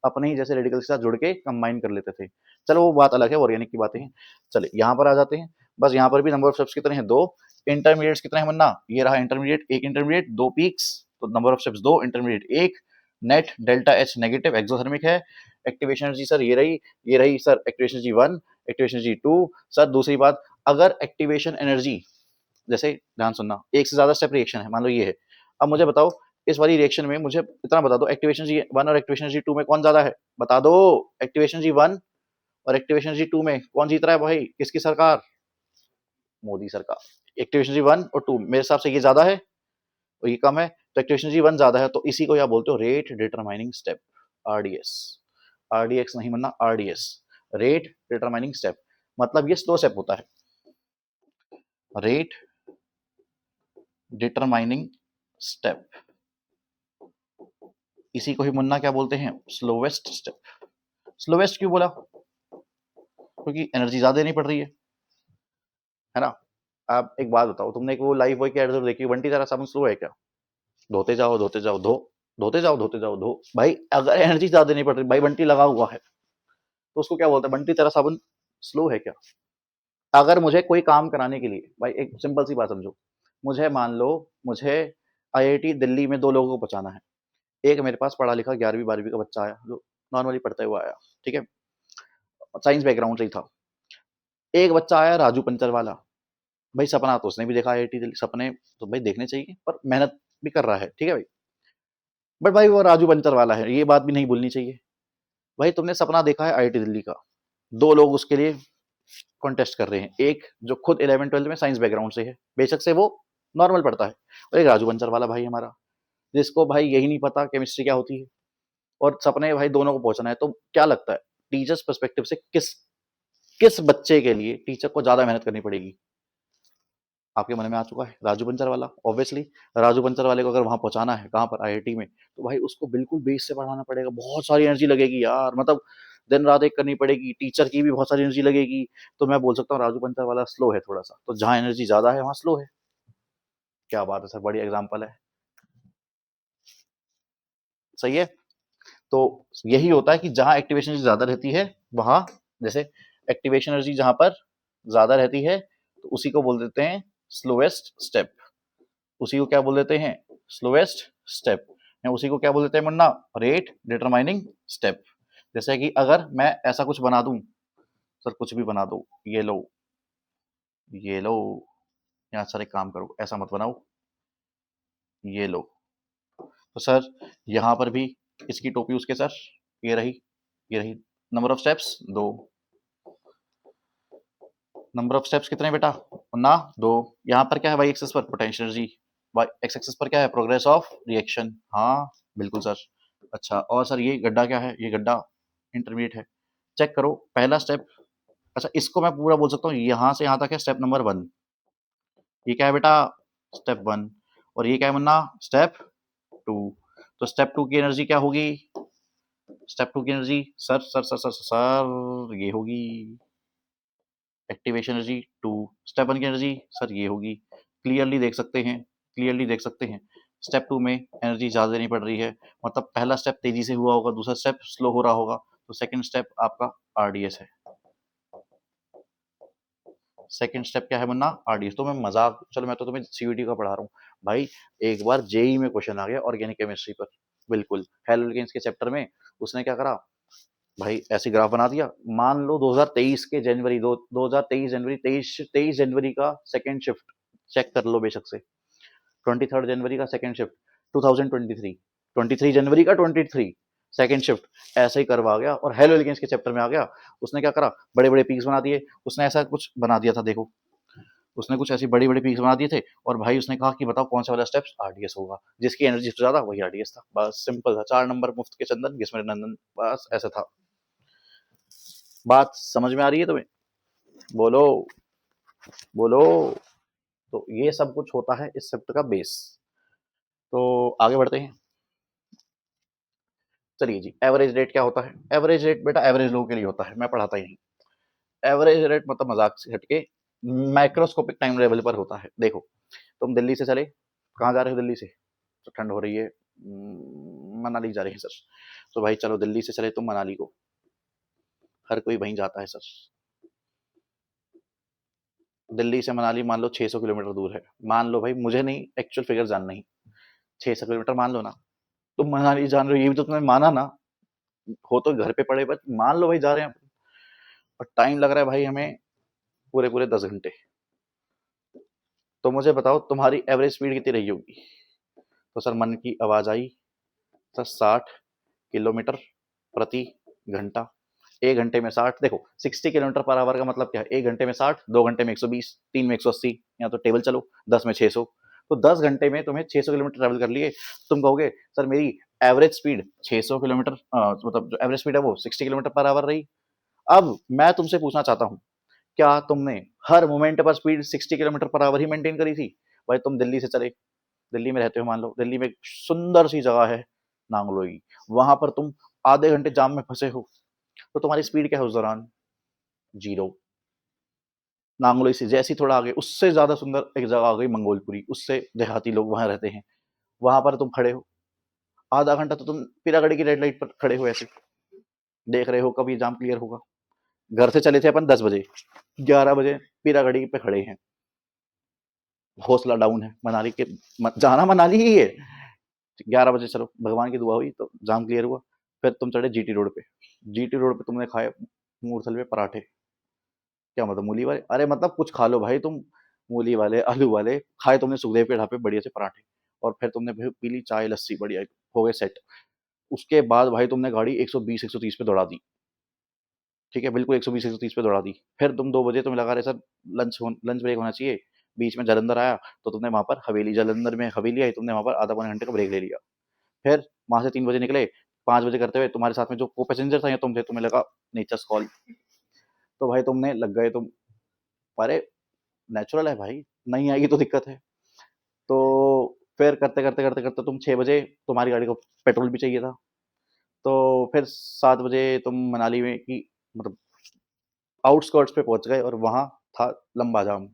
अपने ही जैसे रेडिकल्स के साथ जुड़ के कंबाइन कर लेते थे। चलो वो बात अलग है, ऑर्गेनिक की बातें हैं। चलिए यहाँ पर आ जाते हैं। बस यहाँ पर भी नंबर ऑफ स्टेप्स कितने हैं? 2। इंटरमीडिएट्स कितने हैं मन्ना? ये रहा इंटरमीडिएट, एक इंटरमीडिएट, 2 पीक्स, तो number of steps 2, intermediate 1। Net delta H negative exothermic है। एक्टिवेशन एनर्जी सर ये रही sir activation energy 1, activation energy 2। Sir दूसरी बात, अगर एक्टिवेशन एनर्जी, जैसे ध्यान सुनना, एक से ज्यादा स्टेप रिएक्शन है, मान लो ये है। अब मुझे बताओ इस वाली रिएक्शन में मुझे इतना बता दो, एक्टिवेशन जी 1 और एक्टिवेशन जी 2 में कौन ज्यादा है? बता दो। एक्टिवेशन जी 1 और एक्टिवेशन जी 2 में कौन जीत रहा है भाई? किसकी सरकार? मोदी सरकार। एक्टिवेशन जी 1 और 2 मेरे हिसाब से ये ज्यादा है और ये कम है, तो एक्टिवेशन जी 1 ज्यादा है, तो इसी को क्या बोलते हो? Rate determining step, RDS। RDX नहीं बनना, RDS, रेट डिटरमाइनिंग स्टेप। मतलब ये स्लो स्टेप होता है, रेट डिटरमाइनिंग स्टेप। इसी को ही मुन्ना क्या बोलते हैं? Slowest step. स्लोवेस्ट क्यों बोला? क्योंकि एनर्जी ज्यादा नहीं पड़ रही है, है ना? आप एक बात बताओ, तुमने एक वो लाइफ बॉय की एड जरूर देखी, बंटी तेरा साबुन स्लो है क्या? धोते जाओ, धोते जाओ, धो, धोते जाओ, धोते जाओ, धो। भाई अगर एनर्जी ज्यादा नहीं पड़ रही, भाई बंटी लगा हुआ है, तो उसको क्या बोलते हैं, बंटी तेरा साबुन स्लो है क्या? अगर मुझे कोई काम कराने के लिए, भाई एक सिंपल सी बात समझो, मुझे मान लो, मुझे आईआईटी दिल्ली में 2 लोगों को पहुँचाना है। एक मेरे पास पढ़ा लिखा 11वीं 12वीं का बच्चा आया, जो नॉर्मली पढ़ता हुआ आया, ठीक है? साइंस बैकग्राउंड से ही था। एक बच्चा आया राजू पंचर वाला, भाई सपना तो उसने भी देखा आईआईटी दिल्ली, सपने तो भाई देखने चाहिए, पर मेहनत भी कर रहा है, ठीक है भाई? बट भाई वो राजू पंचर वाला है, ये बात भी नहीं भूलनी चाहिए। भाई तुमने सपना देखा है आईआईटी दिल्ली का, 2 लोग उसके लिए कॉन्टेस्ट कर रहे हैं, एक जो खुद 11वीं 12वीं में साइंस बैकग्राउंड से है, बेशक से वो नॉर्मल पढ़ता है, और एक राजू पंचर वाला भाई हमारा, जिसको भाई यही नहीं पता केमिस्ट्री क्या होती है, और सपने भाई दोनों को पहुंचना है। तो क्या लगता है, टीचर्स पर्सपेक्टिव से किस किस बच्चे के लिए टीचर को ज्यादा मेहनत करनी पड़ेगी? आपके मन में आ चुका है, राजू पंचर वाला। ऑब्वियसली राजू पंचर वाले को अगर वहां पहुंचाना है, कहाँ पर, आईआईटी में, तो भाई उसको बिल्कुल बेस से पढ़ाना पड़ेगा, बहुत सारी एनर्जी लगेगी यार, मतलब दिन रात एक करनी पड़ेगी, टीचर की भी बहुत सारी एनर्जी लगेगी। तो मैं बोल सकता हूँ राजू पंचर वाला स्लो है थोड़ा सा, तो जहाँ एनर्जी ज्यादा है वहां स्लो है। क्या बात है सर, बड़ी एग्जाम्पल है, सही है। तो यही होता है कि जहाँ एक्टिवेशन एनर्जी ज्यादा रहती है, वहां, जैसे एक्टिवेशन एनर्जी जहां पर ज्यादा रहती है, तो उसी को बोल देते हैं स्लोएस्ट स्टेप। उसी को क्या बोल देते हैं, स्लोएस्ट स्टेप। या उसी को क्या बोल देते हैं मुन्ना, रेट डिटरमाइनिंग स्टेप। जैसे कि अगर मैं ऐसा कुछ बना दूं, सर कुछ भी बना दो, ये लो, ये लो, यहाँ सर एक काम करो, ऐसा मत बनाओ, ये लो, तो सर यहाँ पर भी इसकी टोपी उसके सर, ये रही, ये रही। Number of steps 2, number of steps कितने बेटा, ना 2। यहाँ पर क्या है, वाई एक्सेस पर potential energy, Y X axis पर क्या है, प्रोग्रेस ऑफ रिएक्शन। हाँ बिल्कुल सर। अच्छा, और सर ये गड्ढा क्या है, ये गड्ढा इंटरमीडिएट है, चेक करो पहला स्टेप। अच्छा, इसको मैं पूरा बोल सकता हूँ, यहाँ से यहाँ तक है स्टेप नंबर 1, ये क्या है बेटा, स्टेप 1। और ये क्या है मुन्ना, स्टेप 2। तो स्टेप 2 की एनर्जी क्या होगी, स्टेप 2 की energy sir sir sir sir sir ये होगी एक्टिवेशन एनर्जी 2। स्टेप 1 की एनर्जी सर ये होगी, क्लियरली देख सकते हैं, क्लियरली देख सकते हैं, स्टेप 2 में एनर्जी ज़्यादा देनी पड़ रही है, मतलब पहला स्टेप तेजी से हुआ होगा, दूसरा स्टेप स्लो हो रहा होगा, तो सेकंड स्टेप आपका आरडीएस है। सेकंड स्टेप क्या है मुन्ना, आरडीएस। तो मैं मजाक, चलो मैं तो तुम्हें सीयूटी का पढ़ा रहा हूँ भाई, एक बार जेई में क्वेश्चन आ गया ऑर्गेनिक केमिस्ट्री पर, बिल्कुल हेलोजेंस के चैप्टर में, उसने क्या करा भाई, ऐसी ग्राफ बना दिया, मान लो 2023 के जनवरी, 2023 जनवरी, 23 जनवरी का सेकंड शिफ्ट, चेक कर लो बेशक से, 23 जनवरी का सेकंड शिफ्ट 2023, 23 जनवरी का 23 सेकंड शिफ्ट, ऐसे ही करवा गया, और हेलो एलिगेंस के चैप्टर में आ गया। उसने क्या करा, बड़े बड़े पीक्स बना दिए, उसने ऐसा कुछ बना दिया था, देखो उसने कुछ ऐसी बड़ी बड़ी पीक्स बना दिए थे, और भाई उसने कहा कि बताओ कौन सा वाला स्टेप्स आरडीएस होगा, जिसकी एनर्जी सबसे ज्यादा वही आरडीएस था, बस सिंपल था, 4 नंबर मुफ्त के चंदन घिस मेरे नंदन, बस ऐसा था। बात समझ में आ रही है तुम्हें, बोलो, बोलो। तो ये सब कुछ होता है इस शिफ्ट का बेस। तो आगे बढ़ते हैं, चलिए जी, एवरेज रेट क्या होता है, एवरेज रेट बेटा एवरेज लोगों के लिए होता है, मैं पढ़ाता ही नहीं। एवरेज रेट मतलब मजाक से हटके माइक्रोस्कोपिक टाइम लेवल पर होता है। देखो तुम दिल्ली से चले, कहाँ जा रहे हो दिल्ली से, तो ठंड हो रही है, मनाली जा रहे हैं सर, तो भाई चलो दिल्ली से चले तुम मनाली को, हर कोई वहीं जाता है सर। दिल्ली से मनाली मान लो 600 किलोमीटर दूर है, मान लो भाई, मुझे नहीं एक्चुअल फिगर जानना ही, 600 किलोमीटर मान लो ना, तुम मनाली जान रहे हो, ये भी तो तुमने माना ना, हो तो घर पे पड़े, बट मान लो भाई जा रहे हैं, और टाइम लग रहा है भाई हमें पूरे पूरे 10 घंटे। तो मुझे बताओ तुम्हारी एवरेज स्पीड कितनी रही होगी, तो सर मन की आवाज आई, सर 60 किलोमीटर प्रति घंटा। 1 घंटे में 60, देखो 60 किलोमीटर पर आवर का मतलब क्या है, 1 घंटे में 60, 2 घंटे में 120, 3 में 180, या तो टेबल चलो, 10 में 600। तो 10 घंटे में तुम्हें 600 किलोमीटर ट्रेवल कर लिए, तुम कहोगे सर मेरी एवरेज स्पीड 600 किलोमीटर, मतलब जो एवरेज स्पीड है वो 60 किलोमीटर पर आवर रही। अब मैं तुमसे पूछना चाहता हूँ, क्या तुमने हर मोमेंट पर स्पीड 60 किलोमीटर पर आवर ही मेंटेन करी थी? भाई तुम दिल्ली से चले, दिल्ली में रहते हो मान लो, दिल्ली में एक सुंदर सी जगह है नांगलोई, वहां पर तुम आधे घंटे जाम में फंसे हो, तो तुम्हारी स्पीड क्या है उस दौरान, 0। नांगलोई से जैसे ही थोड़ा आगे उससे ज़्यादा सुंदर एक जगह आ गई मंगोलपुरी, उससे देहाती लोग वहाँ रहते हैं। वहाँ पर तुम खड़े हो, आधा घंटा तो तुम पीरागढ़ी की रेड लाइट पर खड़े हो ऐसे, देख रहे हो कब ये जाम क्लियर होगा। घर से चले थे अपन 10 बजे, 11 बजे पीरागढ़ी पे खड़े हैं। हौसला डाउन है, मनाली के जाना मनाली ही है। 11 बजे चलो, भगवान की दुआ हुई तो जाम क्लियर हुआ। फिर तुम चढ़े जीटी रोड पे। जीटी रोड पे तुमने खाए मूर्थल पे पराठे। क्या मतलब मूली वाले? अरे मतलब कुछ खा लो भाई तुम, मूली वाले, आलू वाले खाए तुमने सुखदेव के ढाबे बढ़िया से पराठे। और फिर तुमने पी ली चाय लस्सी बढ़िया, हो गए सेट। उसके बाद भाई तुमने गाड़ी 120 130 पे दौड़ा दी। ठीक है, बिल्कुल 120 130 पे दौड़ा दी। फिर तुम 2 बजे तुम्हें लगा रहे सर लंच ब्रेक होना चाहिए। बीच में जालंधर आया तो तुमने वहां पर हवेली, जालंधर में हवेली आई, तुमने वहां पर आधा पौने घंटे का ब्रेक ले लिया। फिर वहां से 3 बजे निकले, 5 बजे करते हुए तुम्हारे साथ में जो को पैसेंजर था या तुम थे, तुम्हें लगा नेचर्स कॉल, तो भाई तुमने लग गए तुम। अरे नेचुरल है भाई, नहीं आएगी तो दिक्कत है। तो फिर करते करते करते करते तुम 6 बजे, तुम्हारी गाड़ी को पेट्रोल भी चाहिए था। तो फिर 7 बजे तुम मनाली में की मतलब आउटस्कर्ट्स पे पहुंच गए और वहां था लंबा जाम।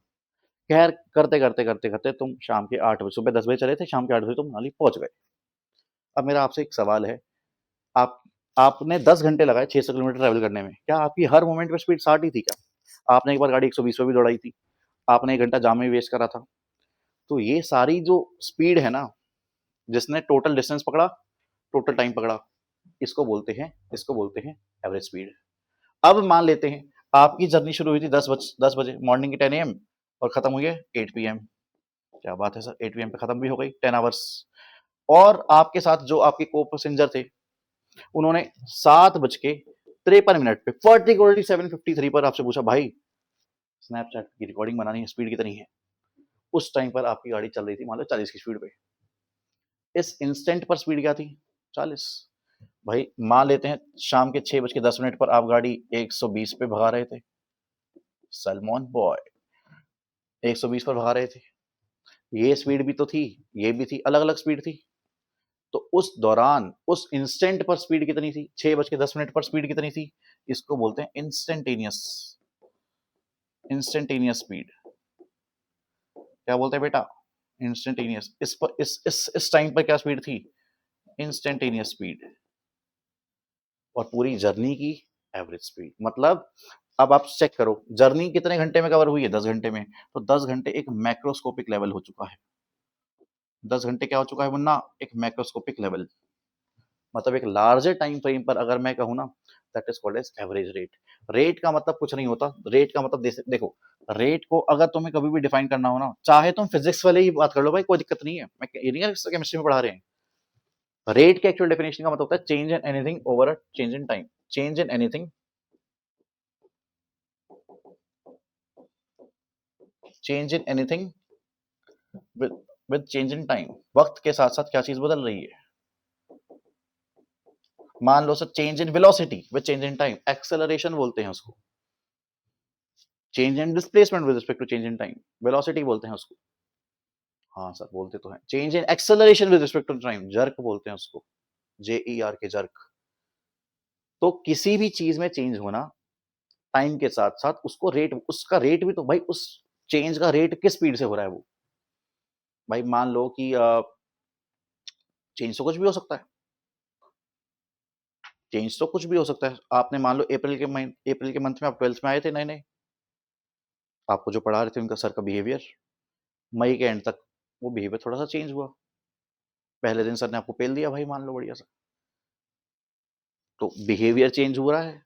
खैर करते करते करते करते तुम शाम के 8 बजे, सुबह 10 बजे चले थे, शाम के 8 बजे तुम मनाली पहुंच गए। अब मेरा आपसे एक सवाल है, आप आपने 10 घंटे लगाए 600 किलोमीटर ट्रैवल करने में, क्या आपकी हर मोमेंट में स्पीड 60 ही थी क्या? आपने एक बार गाड़ी 120 पे भी दौड़ाई थी, आपने 1 घंटा जाम में वेस्ट करा था। तो ये सारी जो स्पीड है ना, जिसने टोटल डिस्टेंस पकड़ा, टोटल टाइम पकड़ा, इसको बोलते हैं एवरेज स्पीड। अब मान लेते हैं आपकी जर्नी शुरू हुई थी 10 बजे मॉर्निंग के 10 AM और खत्म हुई है 8 PM। क्या बात है सर, 8 PM पे खत्म भी हो गई, 10 आवर्स। और आपके साथ जो आपके को पैसेंजर थे, उन्होंने 7 बज के 53 मिनट पे पर्टिकुलरली 7:53 पर आपसे पूछा, भाई स्नैपचैट की रिकॉर्डिंग बनानी है, स्पीड कितनी है? उस टाइम पर आपकी गाड़ी चल रही थी मान लो 40 की स्पीड पे। इस इंस्टेंट पर स्पीड क्या थी? 40। भाई मान लेते हैं शाम के 6:10 पर आप गाड़ी 120 पे भगा रहे थे, सलमान बॉय 120 पर भगा रहे थे। ये स्पीड भी तो थी, ये भी थी, अलग अलग स्पीड थी। तो उस दौरान उस इंस्टेंट पर स्पीड कितनी थी? 6:10 पर स्पीड कितनी थी? इसको बोलते हैं इंस्टेंटेनियस, इंस्टेंटेनियस स्पीड। क्या बोलते हैं बेटा? इंस्टेंटेनियस। इस पर इस टाइम पर क्या स्पीड थी? Instantaneous speed. और पूरी जर्नी की एवरेज स्पीड। मतलब अब आप चेक करो जर्नी कितने घंटे में कवर हुई है, 10 घंटे में। तो 10 घंटे एक मैक्रोस्कोपिक लेवल हो चुका है। 10 घंटे क्या हो चुका है मुन्ना? एक मैक्रोस्कोपिक लेवल। मतलब एक लार्जर टाइम फ्रेम पर अगर मैं कहूँ ना, that is called as average rate. Rate का मतलब कुछ नहीं होता, रेट का मतलब देखो, रेट को अगर तुम्हें कभी भी डिफाइन करना हो ना, चाहे तुम फिजिक्स वाले ही बात कर लो भाई, कोई दिक्कत नहीं है, मैं ये नहीं है केमिस्ट्री में पढ़ा रहे हैं। रेट के एक्चुअल डेफिनेशन का मतलब होता है change in anything over a change in time. Change in anything, change in anything with with change in time. वक्त के साथ साथ क्या चीज बदल रही है? मान लो sir change in velocity with change in time, acceleration बोलते हैं उसको। Change in displacement with respect to change in time, velocity बोलते हैं उसको। हाँ सर बोलते तो हैं। Change in acceleration with respect to time, jerk बोलते हैं उसको, JER के जर्क। तो किसी भी चीज में चेंज होना टाइम के साथ साथ, उसको रेट, उसका रेट भी तो भाई, उस चेंज का रेट किस स्पीड से हो रहा है वो। भाई मान लो कि चेंज तो कुछ भी हो सकता है, चेंज तो कुछ भी हो सकता है। आपने मान लो अप्रैल के मंथ में आप 12th में आए थे नए नए, आपको जो पढ़ा रहे थे उनका सर का बिहेवियर, मई के एंड तक वो बिहेवियर थोड़ा सा चेंज हुआ। पहले दिन सर ने आपको पेल दिया भाई, मान लो बढ़िया सा, तो बिहेवियर चेंज हो रहा है।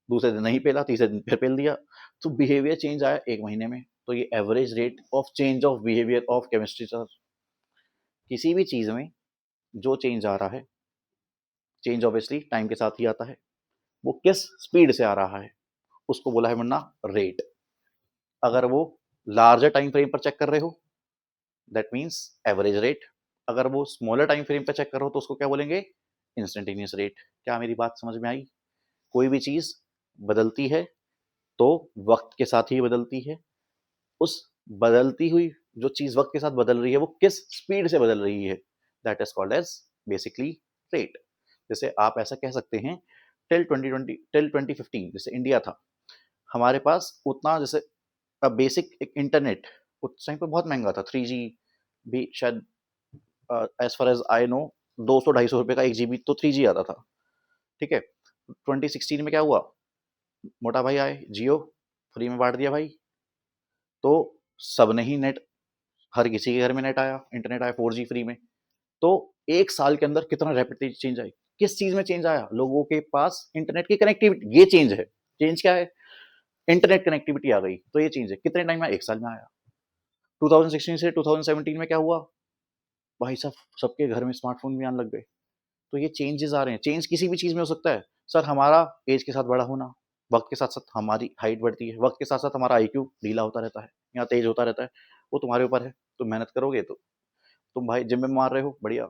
दूसरे दिन नहीं पेला, तीसरे दिन फिर पेल दिया, तो बिहेवियर चेंज आया 1 महीने में। तो ये average rate of change of behaviour of chemistry sir. किसी भी चीज में जो चेंज आ रहा है, चेंज ऑब्वियसली टाइम के साथ ही आता है, वो किस स्पीड से आ रहा है, उसको बोला है मुन्ना रेट। अगर वो लार्जर टाइम फ्रेम पर चेक कर रहे हो, दैट मीन्स एवरेज रेट। अगर वो स्मॉलर टाइम फ्रेम पर चेक कर रहे हो तो उसको क्या बोलेंगे? Instantaneous rate. क्या मेरी बात समझ में आई? कोई भी चीज बदलती है तो वक्त के साथ ही बदलती है। उस बदलती हुई जो चीज वक्त के साथ बदल रही है, वो किस स्पीड से बदल रही है, that is called as basically rate. जैसे आप ऐसा कह सकते हैं टिल 2020 टिल 2015 जैसे इंडिया था, हमारे पास उतना जैसे बेसिक एक इंटरनेट उस टाइम पे बहुत महंगा था, 3G भी शायद as far as I know 200-250 रुपए का 1 GB तो 3G आता था, ठीक है। 2016 में क्या हुआ, मोटा भाई आए, जियो फ्री में बांट दिया भाई, तो सबने ही नेट, हर किसी के घर में नेट आया, इंटरनेट आया 4G फ्री में। तो एक साल के अंदर कितना रैपिड चेंज आई, किस चीज में चेंज आया, लोगों के पास इंटरनेट की कनेक्टिविटी, ये चेंज है। चेंज क्या है, इंटरनेट कनेक्टिविटी आ गई, तो ये चेंज है। कितने टाइम में, एक साल में आया। 2016 से 2017 में क्या हुआ भाई साहब, सबके घर में स्मार्टफोन भी आने लग गए। तो ये चेंजेस आ रहे हैं। चेंज किसी भी चीज में हो सकता है सर, हमारा एज के साथ बड़ा होना, वक्त के साथ साथ हमारी हाइट बढ़ती है, वक्त के साथ साथ हमारा IQ ढीला होता रहता है या तेज होता रहता है, वो तुम्हारे ऊपर है। तुम मेहनत करोगे तो, तुम भाई जिम में मार रहे हो, बढ़िया,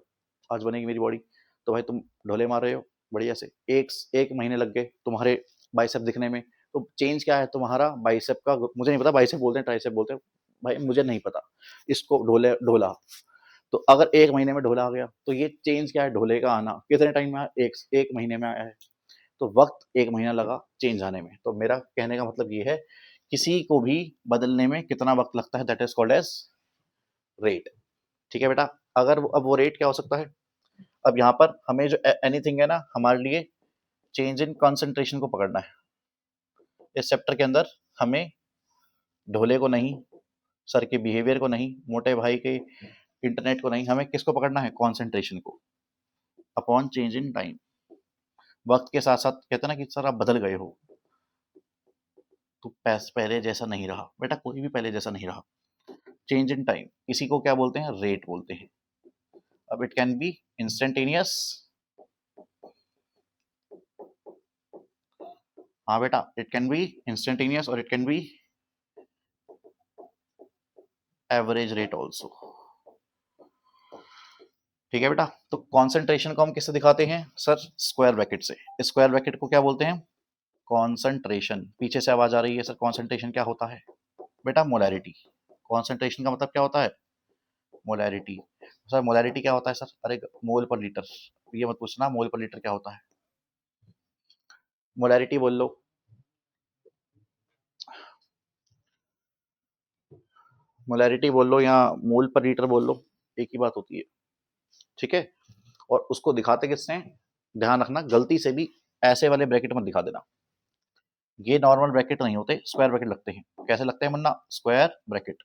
आज बनेगी मेरी बॉडी, तो भाई तुम ढोले मार रहे हो बढ़िया से, एक एक महीने लग गए तुम्हारे बाइसेप दिखने में, तो चेंज क्या है तुम्हारा, बाइसेप का, मुझे नहीं पता बाइसेप बोलते हैं ट्राइसेप बोलते हैं, भाई मुझे नहीं पता, इसको ढोले ढोला। तो अगर एक महीने में ढोला आ गया, तो ये चेंज क्या है, ढोले का आना कितने टाइम में आया, एक महीने में आया है। तो वक्त एक महीना लगा चेंज आने में। तो मेरा कहने का मतलब ये है, किसी को भी बदलने में कितना वक्त लगता है, that is called as rate. ठीक है बेटा। अगर अब वो रेट क्या हो सकता है, अब यहाँ पर हमें जो एनीथिंग है ना, हमारे लिए चेंज इन कॉन्सेंट्रेशन को पकड़ना है। इस चैप्टर के अंदर हमें ढोले को नहीं, सर के बिहेवियर को नहीं, मोटे भाई के इंटरनेट को नहीं, हमें किसको पकड़ना है, कॉन्सेंट्रेशन को, अपॉन चेंज इन टाइम। वक्त के साथ साथ कहते हैं ना कि सर आप बदल गए हो, तो पहले जैसा नहीं रहा बेटा, कोई भी पहले जैसा नहीं रहा। चेंज इन टाइम इसी को क्या बोलते हैं, रेट बोलते हैं। अब इट कैन बी इंस्टेंटेनियस, हाँ बेटा, इट कैन बी इंस्टेंटेनियस और it can be average rate also. ठीक है बेटा। तो कॉन्सेंट्रेशन को हम किससे दिखाते हैं सर, स्क्वायर ब्रैकेट से। स्क्वायर ब्रैकेट को क्या बोलते हैं, कॉन्सेंट्रेशन। पीछे से आवाज आ रही है सर, कॉन्सेंट्रेशन क्या होता है बेटा, मोलैरिटी। कॉन्सेंट्रेशन का मतलब क्या होता है, मोलैरिटी। सर मोलैरिटी क्या होता है सर, अरे मोल पर लीटर, ये मत पूछना मोल पर लीटर क्या होता है, मोलैरिटी बोल लो, मोलैरिटी बोल लो या मोल पर लीटर बोल लो, एक ही बात होती है। ठीक है। और उसको दिखाते किससे, ध्यान रखना गलती से भी ऐसे वाले ब्रैकेट मत दिखा देना, ये नॉर्मल ब्रैकेट नहीं होते, स्क्वायर ब्रैकेट लगते हैं। कैसे लगते हैं मुन्ना, स्क्वायर ब्रैकेट।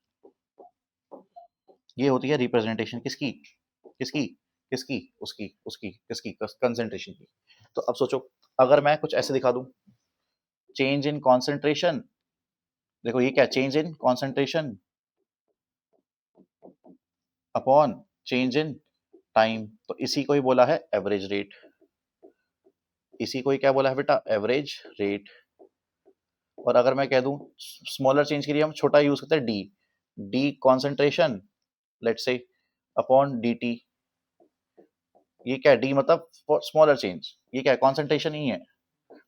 ये होती है रिप्रेजेंटेशन किसकी, किसकी, किसकी, उसकी, उसकी, किसकी, कंसेंट्रेशन की। तो अब सोचो, अगर मैं कुछ ऐसे दिखा दूं, चेंज इन कॉन्सेंट्रेशन, देखो ये क्या, change in concentration upon change in time, तो इसी को ही बोला है एवरेज रेट। इसी को ही क्या बोला है बेटा, एवरेज रेट। और अगर मैं कह दूं स्मॉलर चेंज के लिए हम छोटा यूज करते हैं, D, D concentration let's say upon dt। ये क्या है, डी मतलब फॉर स्मॉलर चेंज, ये क्या है, कॉन्सेंट्रेशन ही है,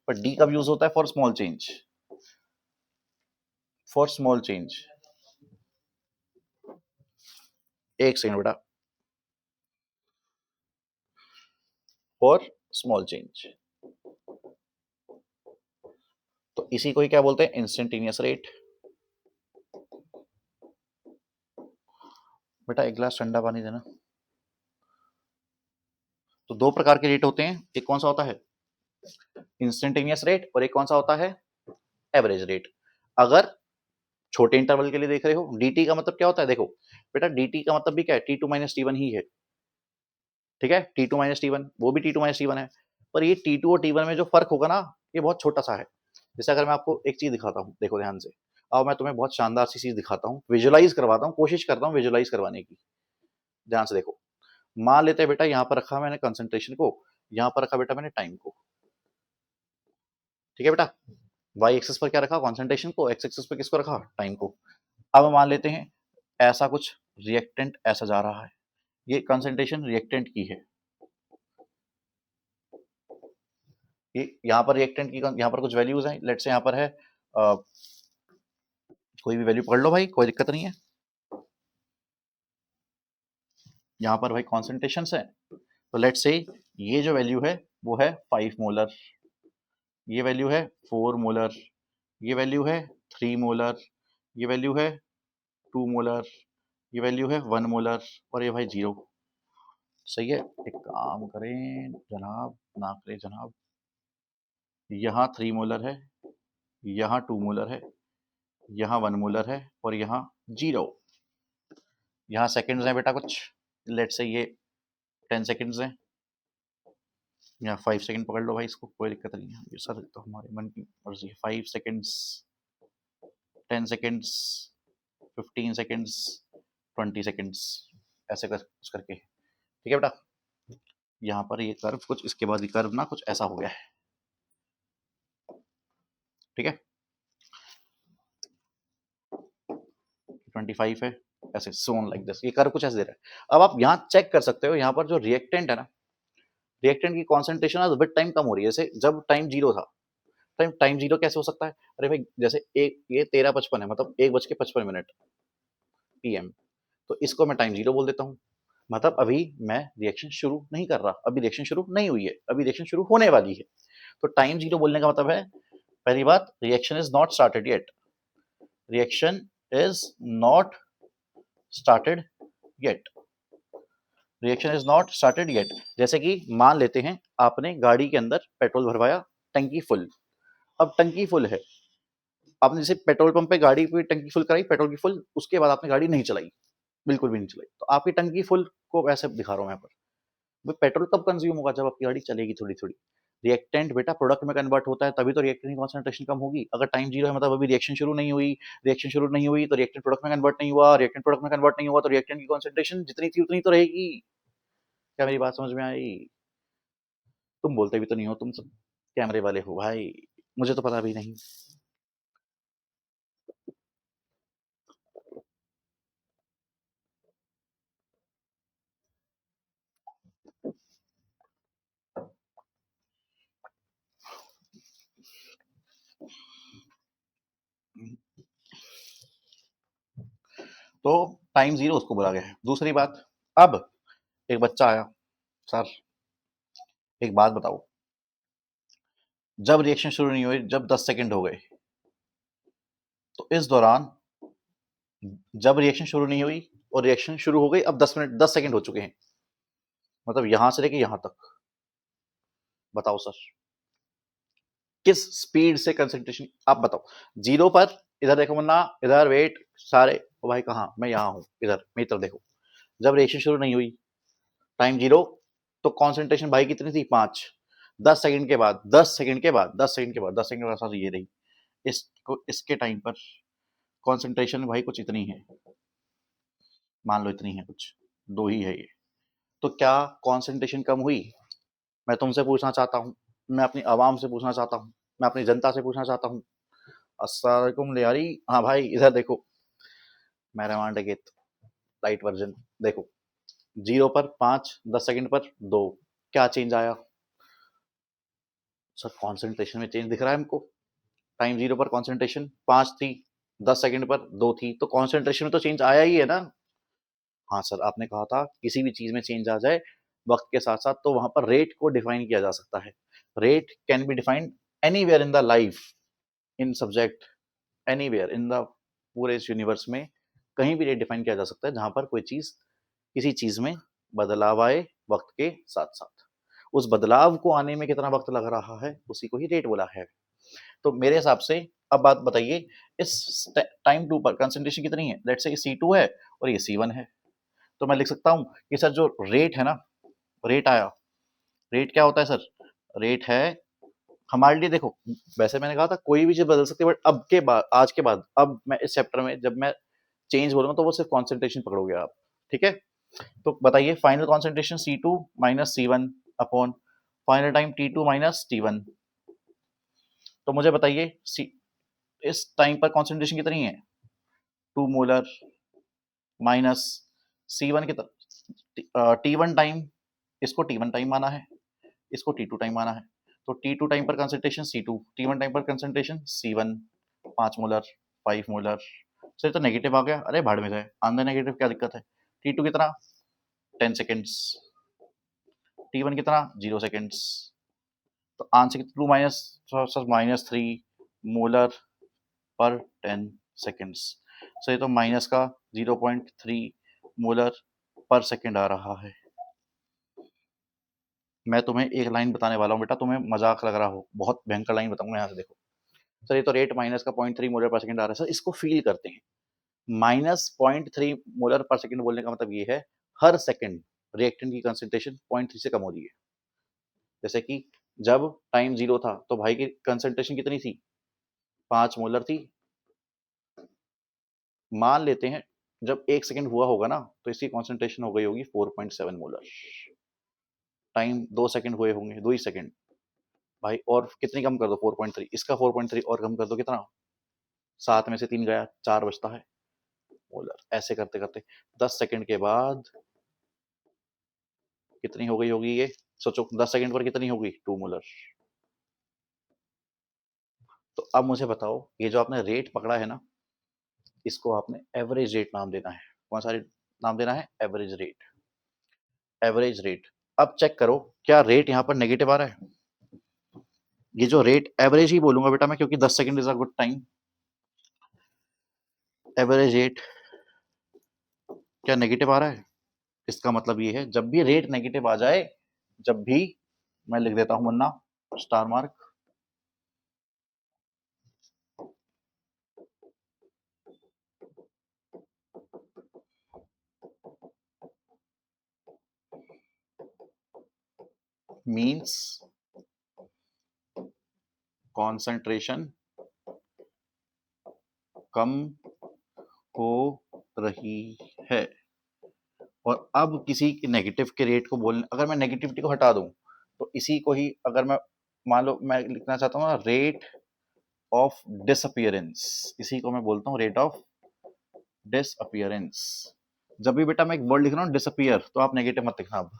पर डी कब यूज होता है, for small change, for small change. एक सेकंड बेटा, फॉर स्मॉल चेंज, तो इसी को ही क्या बोलते हैं, इंस्टेंटेनियस रेट। बेटा एक गिलास ठंडा पानी देना। तो दो प्रकार के रेट होते हैं, एक कौन सा होता है, इंस्टेंटेनियस रेट, और एक कौन सा होता है, एवरेज रेट। अगर छोटे इंटरवल के लिए देख रहे हो, dt का मतलब क्या होता है, देखो बेटा dt का मतलब भी क्या है, t2 माइनस टी ही है। ठीक है, T2 माइनस टी, वो भी T2 माइनस टी है, पर ये T2 और T1 में जो फर्क होगा ना, ये बहुत छोटा सा है। जैसे अगर मैं आपको एक चीज दिखाता हूँ, देखो ध्यान से, अब मैं तुम्हें बहुत शानदार सी चीज दिखाता हूँ, विजुअलाइज करवाता हूँ, कोशिश करता हूँ विजुअलाइज करवाने की। ध्यान से देखो, मान लेते हैं बेटा यहाँ पर रखा मैंने कंसंट्रेशन को, यहाँ पर रखा बेटा मैंने टाइम को। ठीक है बेटा, वाई एक्सेस पर क्या रखा, कॉन्सेंट्रेशन को, एक्स एक्सेस पर किसको रखा, टाइम को। अब मान लेते हैं ऐसा कुछ रिएक्टेंट ऐसा जा रहा है, ये कंसंट्रेशन रिएक्टेंट की है, ये यहाँ पर रिएक्टेंट की, यहाँ पर कुछ वैल्यूज हैं, लेट्स से यहाँ पर है कोई भी वैल्यू पकड़ लो भाई, कोई दिक्कत नहीं है। यहाँ पर भाई कॉन्सेंट्रेशन है, तो लेट्स से ये जो वैल्यू है वो है 5 मोलर, ये वैल्यू है 4 मोलर, ये वैल्यू है 3 मोलर, ये वैल्यू है 2 मोलर, ये वैल्यू है 1 मोलर और ये भाई 0। सही है। एक काम करें जनाब, ना करें जनाब, यहाँ 3 मोलर है, यहाँ 2 मोलर है, यहाँ 1 मोलर है और यहाँ 0। यहाँ सेकंड्स हैं बेटा कुछ, लेट्स से ये 10 सेकंड्स हैं या 5 सेकंड पकड़ लो भाई, इसको कोई दिक्कत नहीं है, ये सर तो हमारे मन की मर्जी है। 5 सेकंड्स, 10 सेकंड्स, 15 सेकंड्स, 20 सेकंड्स, ऐसे कर कुछ करके, ठीक है बेटा। यहाँ पर ये कर्व कुछ इसके बाद ये कर्व ना कुछ ऐसा हो गया है, ठीक है। 25 है, ऐसे सोन लाइक दिस, ये कर्व कुछ ऐसे दे रहा है। अब आप यहाँ चेक कर सकते हो, यहाँ पर जो रिएक्टेंट है ना, रिएक्टेंट की कॉन्सेंट्रेशन आज विद टाइम कम हो रही है। जैसे जब टाइम 0 था, टाइम 0 कैसे हो सकता है? अरे भाई जैसे एक ये 13:55 है, मतलब 1:55 PM, तो इसको मैं टाइम 0 बोल देता हूँ। मतलब अभी मैं रिएक्शन शुरू नहीं कर रहा, अभी रिएक्शन शुरू नहीं हुई है, अभी रिएक्शन शुरू होने वाली है। तो टाइम 0 बोलने का मतलब है, पहली बात, reaction is not started yet, reaction is not started yet, reaction is not started yet. जैसे कि मान लेते हैं आपने गाड़ी के अंदर पेट्रोल भरवाया, टंकी फुल, अब टंकी फुल है, आपने जैसे पेट्रोल पंप पे गाड़ी की टंकी फुल कराई पेट्रोल की फुल, उसके बाद आपने गाड़ी नहीं चलाई, बिल्कुल भी नहीं चलाई, तो आपकी टंकी फुल को वैसे दिखा रहा हूँ मैं यहाँ पर। पेट्रोल कब कंज्यूम होगा? जब आपकी गाड़ी चलेगी थोड़ी थोड़ी। रिएक्टेंट बेटा प्रोडक्ट में कन्वर्ट होता है, तभी तो रिएक्टेंट की कॉन्सेंट्रेशन कम होगी। अगर टाइम 0 है मतलब अभी रिएक्शन शुरू नहीं हुई, रिएक्शन शुरू नहीं हुई तो रिएक्टेंट प्रोडक्ट में कन्वर्ट नहीं हुआ, रिएक्टेंट प्रोडक्ट में कन्वर्ट नहीं हुआ तो रिएक्टेंट की कॉन्सेंट्रेशन जितनी थी उतनी तो रहेगी। क्या मेरी बात समझ में आई? तुम बोलते भी तो नहीं हो, तुम सब कैमरे वाले हो भाई, मुझे तो पता भी नहीं। तो टाइम 0 उसको बोला गया है। दूसरी बात, अब एक बच्चा आया, सर एक बात बताओ, जब रिएक्शन शुरू नहीं हुई, जब 10 सेकंड हो गए, तो इस दौरान जब रिएक्शन शुरू नहीं हुई और रिएक्शन शुरू हो गई, अब 10 सेकंड हो चुके हैं, मतलब यहां से लेके यहां तक, बताओ सर किस स्पीड से कंसंट्रेशन, आप बताओ। 0 पर इधर देखो मुन्ना, इधर वेट सारे, ओ भाई कहाँ, मैं यहाँ हूँ, इधर मेरी तरफ देखो। जब रिएक्शन शुरू नहीं हुई, टाइम 0, तो कॉन्सेंट्रेशन भाई कितनी थी? 5। 10 सेकंड के बाद, 10 सेकंड के बाद, 10 सेकंड के बाद, 10 सेकंड के बाद ये रही, इसको इसके टाइम पर कॉन्सेंट्रेशन भाई कुछ इतनी है, मान लो इतनी है, कुछ 2 ही है ये। तो क्या कॉन्सेंट्रेशन कम हुई? मैं तुमसे पूछना चाहता हूँ, मैं अपनी आवाम से पूछना चाहता हूँ, मैं अपनी जनता से पूछना चाहता हूँ। अस्सलाम वालेकुम लियारी, हाँ भाई इधर देखो, मैं रहमान डकैत लाइट वर्जन, देखो 0 पर 5, 10 सेकंड पर 2, क्या चेंज आया? सर कॉन्सेंट्रेशन में चेंज दिख रहा है हमको। टाइम 0 पर कॉन्सेंट्रेशन 5 थी, 10 सेकंड पर 2 थी, तो कॉन्सेंट्रेशन में तो चेंज आया ही है ना। हाँ सर, आपने कहा था किसी भी चीज में चेंज आ जाए वक्त के साथ साथ, तो वहां पर रेट को डिफाइन किया जा सकता है। Rate can be defined anywhere in the life, in subject, anywhere in the पूरे इस यूनिवर्स में कहीं भी रेट डिफाइन किया जा सकता है, जहां पर कोई चीज, किसी चीज में बदलाव आए वक्त के साथ साथ, उस बदलाव को आने में कितना वक्त लग रहा है उसी को ही रेट बोला है। तो मेरे हिसाब से अब बात बताइए, इस टाइम 2 पर कंसंट्रेशन कितनी है? लेट्स से C2 है और ये C1 है, तो मैं लिख सकता हूँ कि सर जो रेट है ना, रेट आया, रेट क्या होता है सर? रेट है हमारे लिए, देखो वैसे मैंने कहा था कोई भी चीज बदल सकती है, बट अब के बाद, आज के बाद, अब मैं इस चैप्टर में जब मैं चेंज बोलूंगा तो वो सिर्फ कॉन्सेंट्रेशन पकड़ोगे आप, ठीक है। तो बताइए final concentration C2 minus C1 upon final time T2 minus T1, तो मुझे बताइए इस टाइम पर कॉन्सेंट्रेशन कितनी है? 2 मोलर माइनस C1 कितना, T1 टाइम, इसको T1 टाइम माना है, इसको T2 टाइम माना है, तो T2 टाइम पर कंसंट्रेशन C2, T1 टाइम पर concentration C1, 5 molar, 5 molar. Sir तो नेगेटिव आ गया, अरे भाड़ में जाए, आंदर नेगेटिव क्या दिक्कत है? T2 कितना? 10 सेकेंड्स, T1 कितना? 0 सेकेंड्स, तो answer 2 minus, sir minus 3 molar पर 10 सेकेंड्स। सो ये तो माइनस का 0.3 मोलर पर सेकेंड आ रहा है। मैं तुम्हें एक लाइन बताने वाला हूँ बेटा, तुम्हें मजाक लग रहा हो, बहुत भयंकर लाइन बताऊंगा यहाँ से, देखो सर ये तो रेट माइनस का 0.3 मोलर पर सेकेंड आ रहा है। सर इसको फील करते हैं। -0.3 मोलर पर सेकेंड बोलने का मतलब ये है हर सेकेंड रिएक्टेंट की कंसंट्रेशन 0.3 से कम हो रही है। जैसे कि जब टाइम 0 था तो भाई की कंसंट्रेशन कितनी थी, 5 मोलर थी। मान लेते हैं जब 1 सेकेंड हुआ होगा ना तो इसकी कंसंट्रेशन हो गई होगी 4.7 मोलर। टाइम 2 सेकेंड हुए होंगे, 2 ही सेकेंड भाई, और कितनी कम कर दो 4.3, इसका 4.3 और कम कर दो, कितना, 7 में से 3 गया, 4 बचता है मोलर। ऐसे करते करते 10 सेकेंड के बाद कितनी हो गई होगी ये, सोचो 10 सेकेंड पर कितनी होगी, 2 मोलर। तो अब मुझे बताओ ये जो आपने रेट पकड़ा है ना, इसको आपने एवरेज रेट नाम देना है। कौन सा नाम देना है, एवरेज रेट। Average rate. अब चेक करो क्या रेट यहाँ पर नेगेटिव आ रहा है। ये जो रेट एवरेज ही बोलूंगा बेटा मैं, क्योंकि 10 second is a good time. Average rate क्या नेगेटिव आ रहा है, इसका मतलब ये है जब भी रेट नेगेटिव आ जाए, जब भी, मैं लिख देता हूं वरना स्टार मार्क, मीन्स कॉन्सेंट्रेशन कम हो रही है। और अब किसी नेगेटिव के रेट को बोलने, अगर मैं नेगेटिविटी को हटा दूं तो इसी को ही अगर मैं मान लो मैं लिखना चाहता हूँ ना, रेट ऑफ डिसअपियरेंस, इसी को मैं बोलता हूँ रेट ऑफ डिसअपियरेंस। जब भी बेटा मैं एक वर्ड लिख रहा हूँ डिसअपियर, तो आप नेगेटिव मत लिखना। अब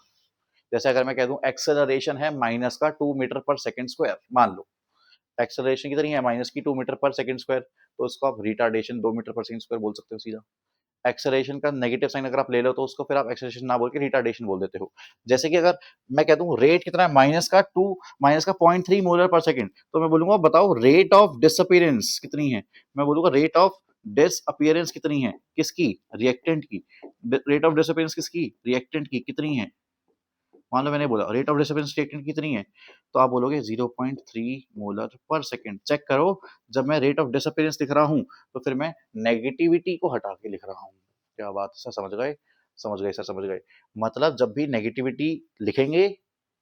जैसे अगर मैं कह दूं एक्सेलरेशन है माइनस का 2 मीटर पर सेकंड स्क्वायर, मान लो एक्सेलरेशन कितनी है, माइनस की 2 मीटर पर सेकंड स्क्वायर, तो उसको आप रिटार्डेशन 2 मीटर पर सेकंड स्क्वायर बोल सकते हो सीधा। एक्सेलरेशन का नेगेटिव साइन अगर आप ले लो तो उसको फिर आप एक्सेलरेशन ना बोल के रिटार्डेशन बोल देते हो। जैसे कि अगर मैं कह दूं रेट कितना है, माइनस का 0.3 मोलर पर सेकंड, तो मैं बोलूंगा बताओ रेट ऑफ डिसअपियरेंस कितनी है। मैं बोलूंगा रेट ऑफ डिसअपियरेंस कितनी है, किसकी, रिएक्टेंट की। रेट ऑफ डिसअपियरेंस किसकी, रिएक्टेंट की, कितनी है। मान लो मैंने बोला रेट ऑफ डिस्टर्बेंस रिएक्टेंट कितनी है, तो आप बोलोगे 0.3 मोलर पर सेकंड। चेक करो जब मैं रेट ऑफ डिसअपियरेंस लिख रहा हूं तो फिर मैं नेगेटिविटी को हटा के लिख रहा हूं। क्या बात सर, समझ गए, समझ गए सर, समझ गए। मतलब जब भी नेगेटिविटी लिखेंगे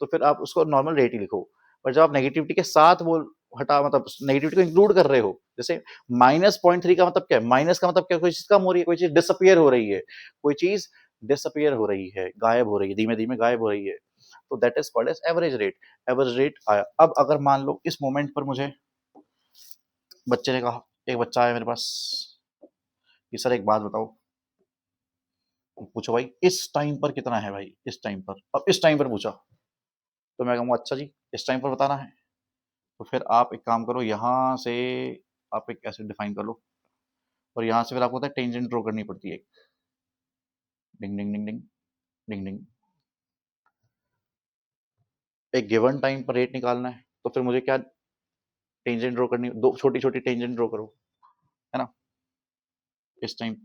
तो फिर आप उसको नॉर्मल रेट ही लिखो, पर जब आप नेगेटिविटी के साथ वो हटा, मतलब नेगेटिविटी को इंक्लूड कर रहे हो, जैसे -0.3 का मतलब क्या है, माइनस का मतलब क्या, कोई चीज कम हो रही है, कोई चीज डिसअपियर हो रही है, कोई चीज डिसअपियर हो रही है, गायब हो रही है, धीमे धीमे गायब हो रही है, तो that is called as average rate. Average rate आया। अब अगर मान लो इस मोमेंट पर मुझे बच्चे ने कहा, एक बच्चा आया मेरे पास कि सर एक बात बताओ, पूछो भाई इस टाइम पर कितना है भाई, इस टाइम पर, अब इस टाइम पर पूछा, तो मैं कहूँगा अच्छा जी इस टाइम पर बताना है। तो फिर आप एक काम करो, यहाँ से आप एक ऐसे डिफाइन कर लो, और यहाँ से फिर आपको होता है टेंजेंट ड्रॉ करनी पड़ती है, डिंग डिंग डिंग डिंग डिंग डिंग। एक गिवन टाइम पर रेट निकालना है तो फिर मुझे क्या टेंजेंट ड्रॉ करनी, दो छोटी छोटी टेंजेंट ड्रॉ करो, है ना। इस टाइम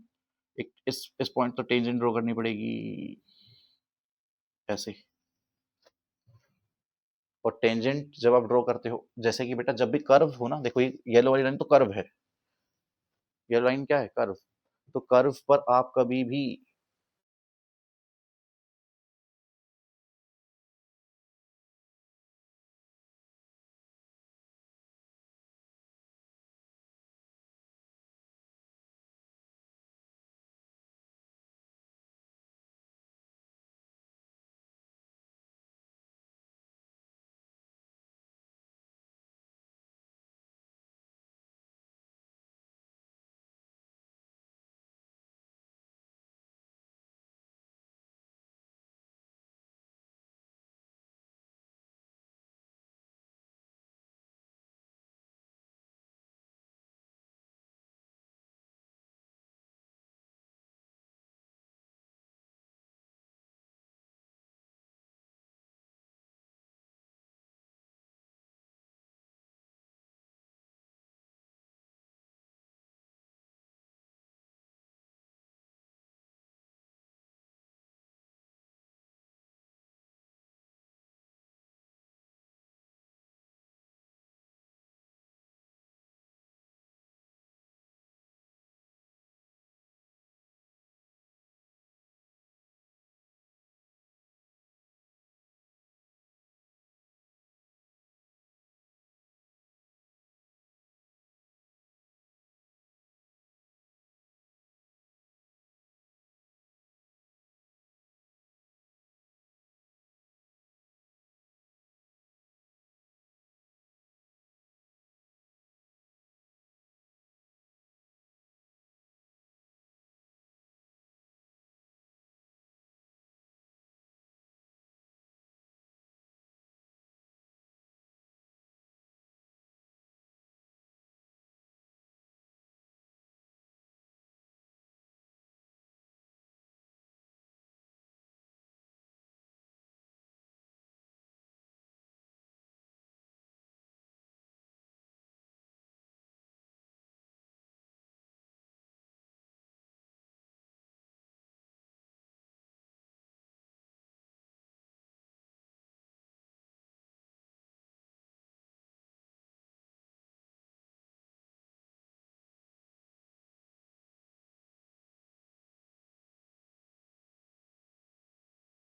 एक इस पॉइंट तो टेंजेंट ड्रॉ करनी पड़ेगी ऐसे। और टेंजेंट जब आप ड्रॉ करते हो, जैसे कि बेटा जब भी कर्व हो ना, देखो ये येलो वाली लाइन तो कर्व है, येलो लाइन क्या है, कर्व। तो कर्व पर आप कभी भी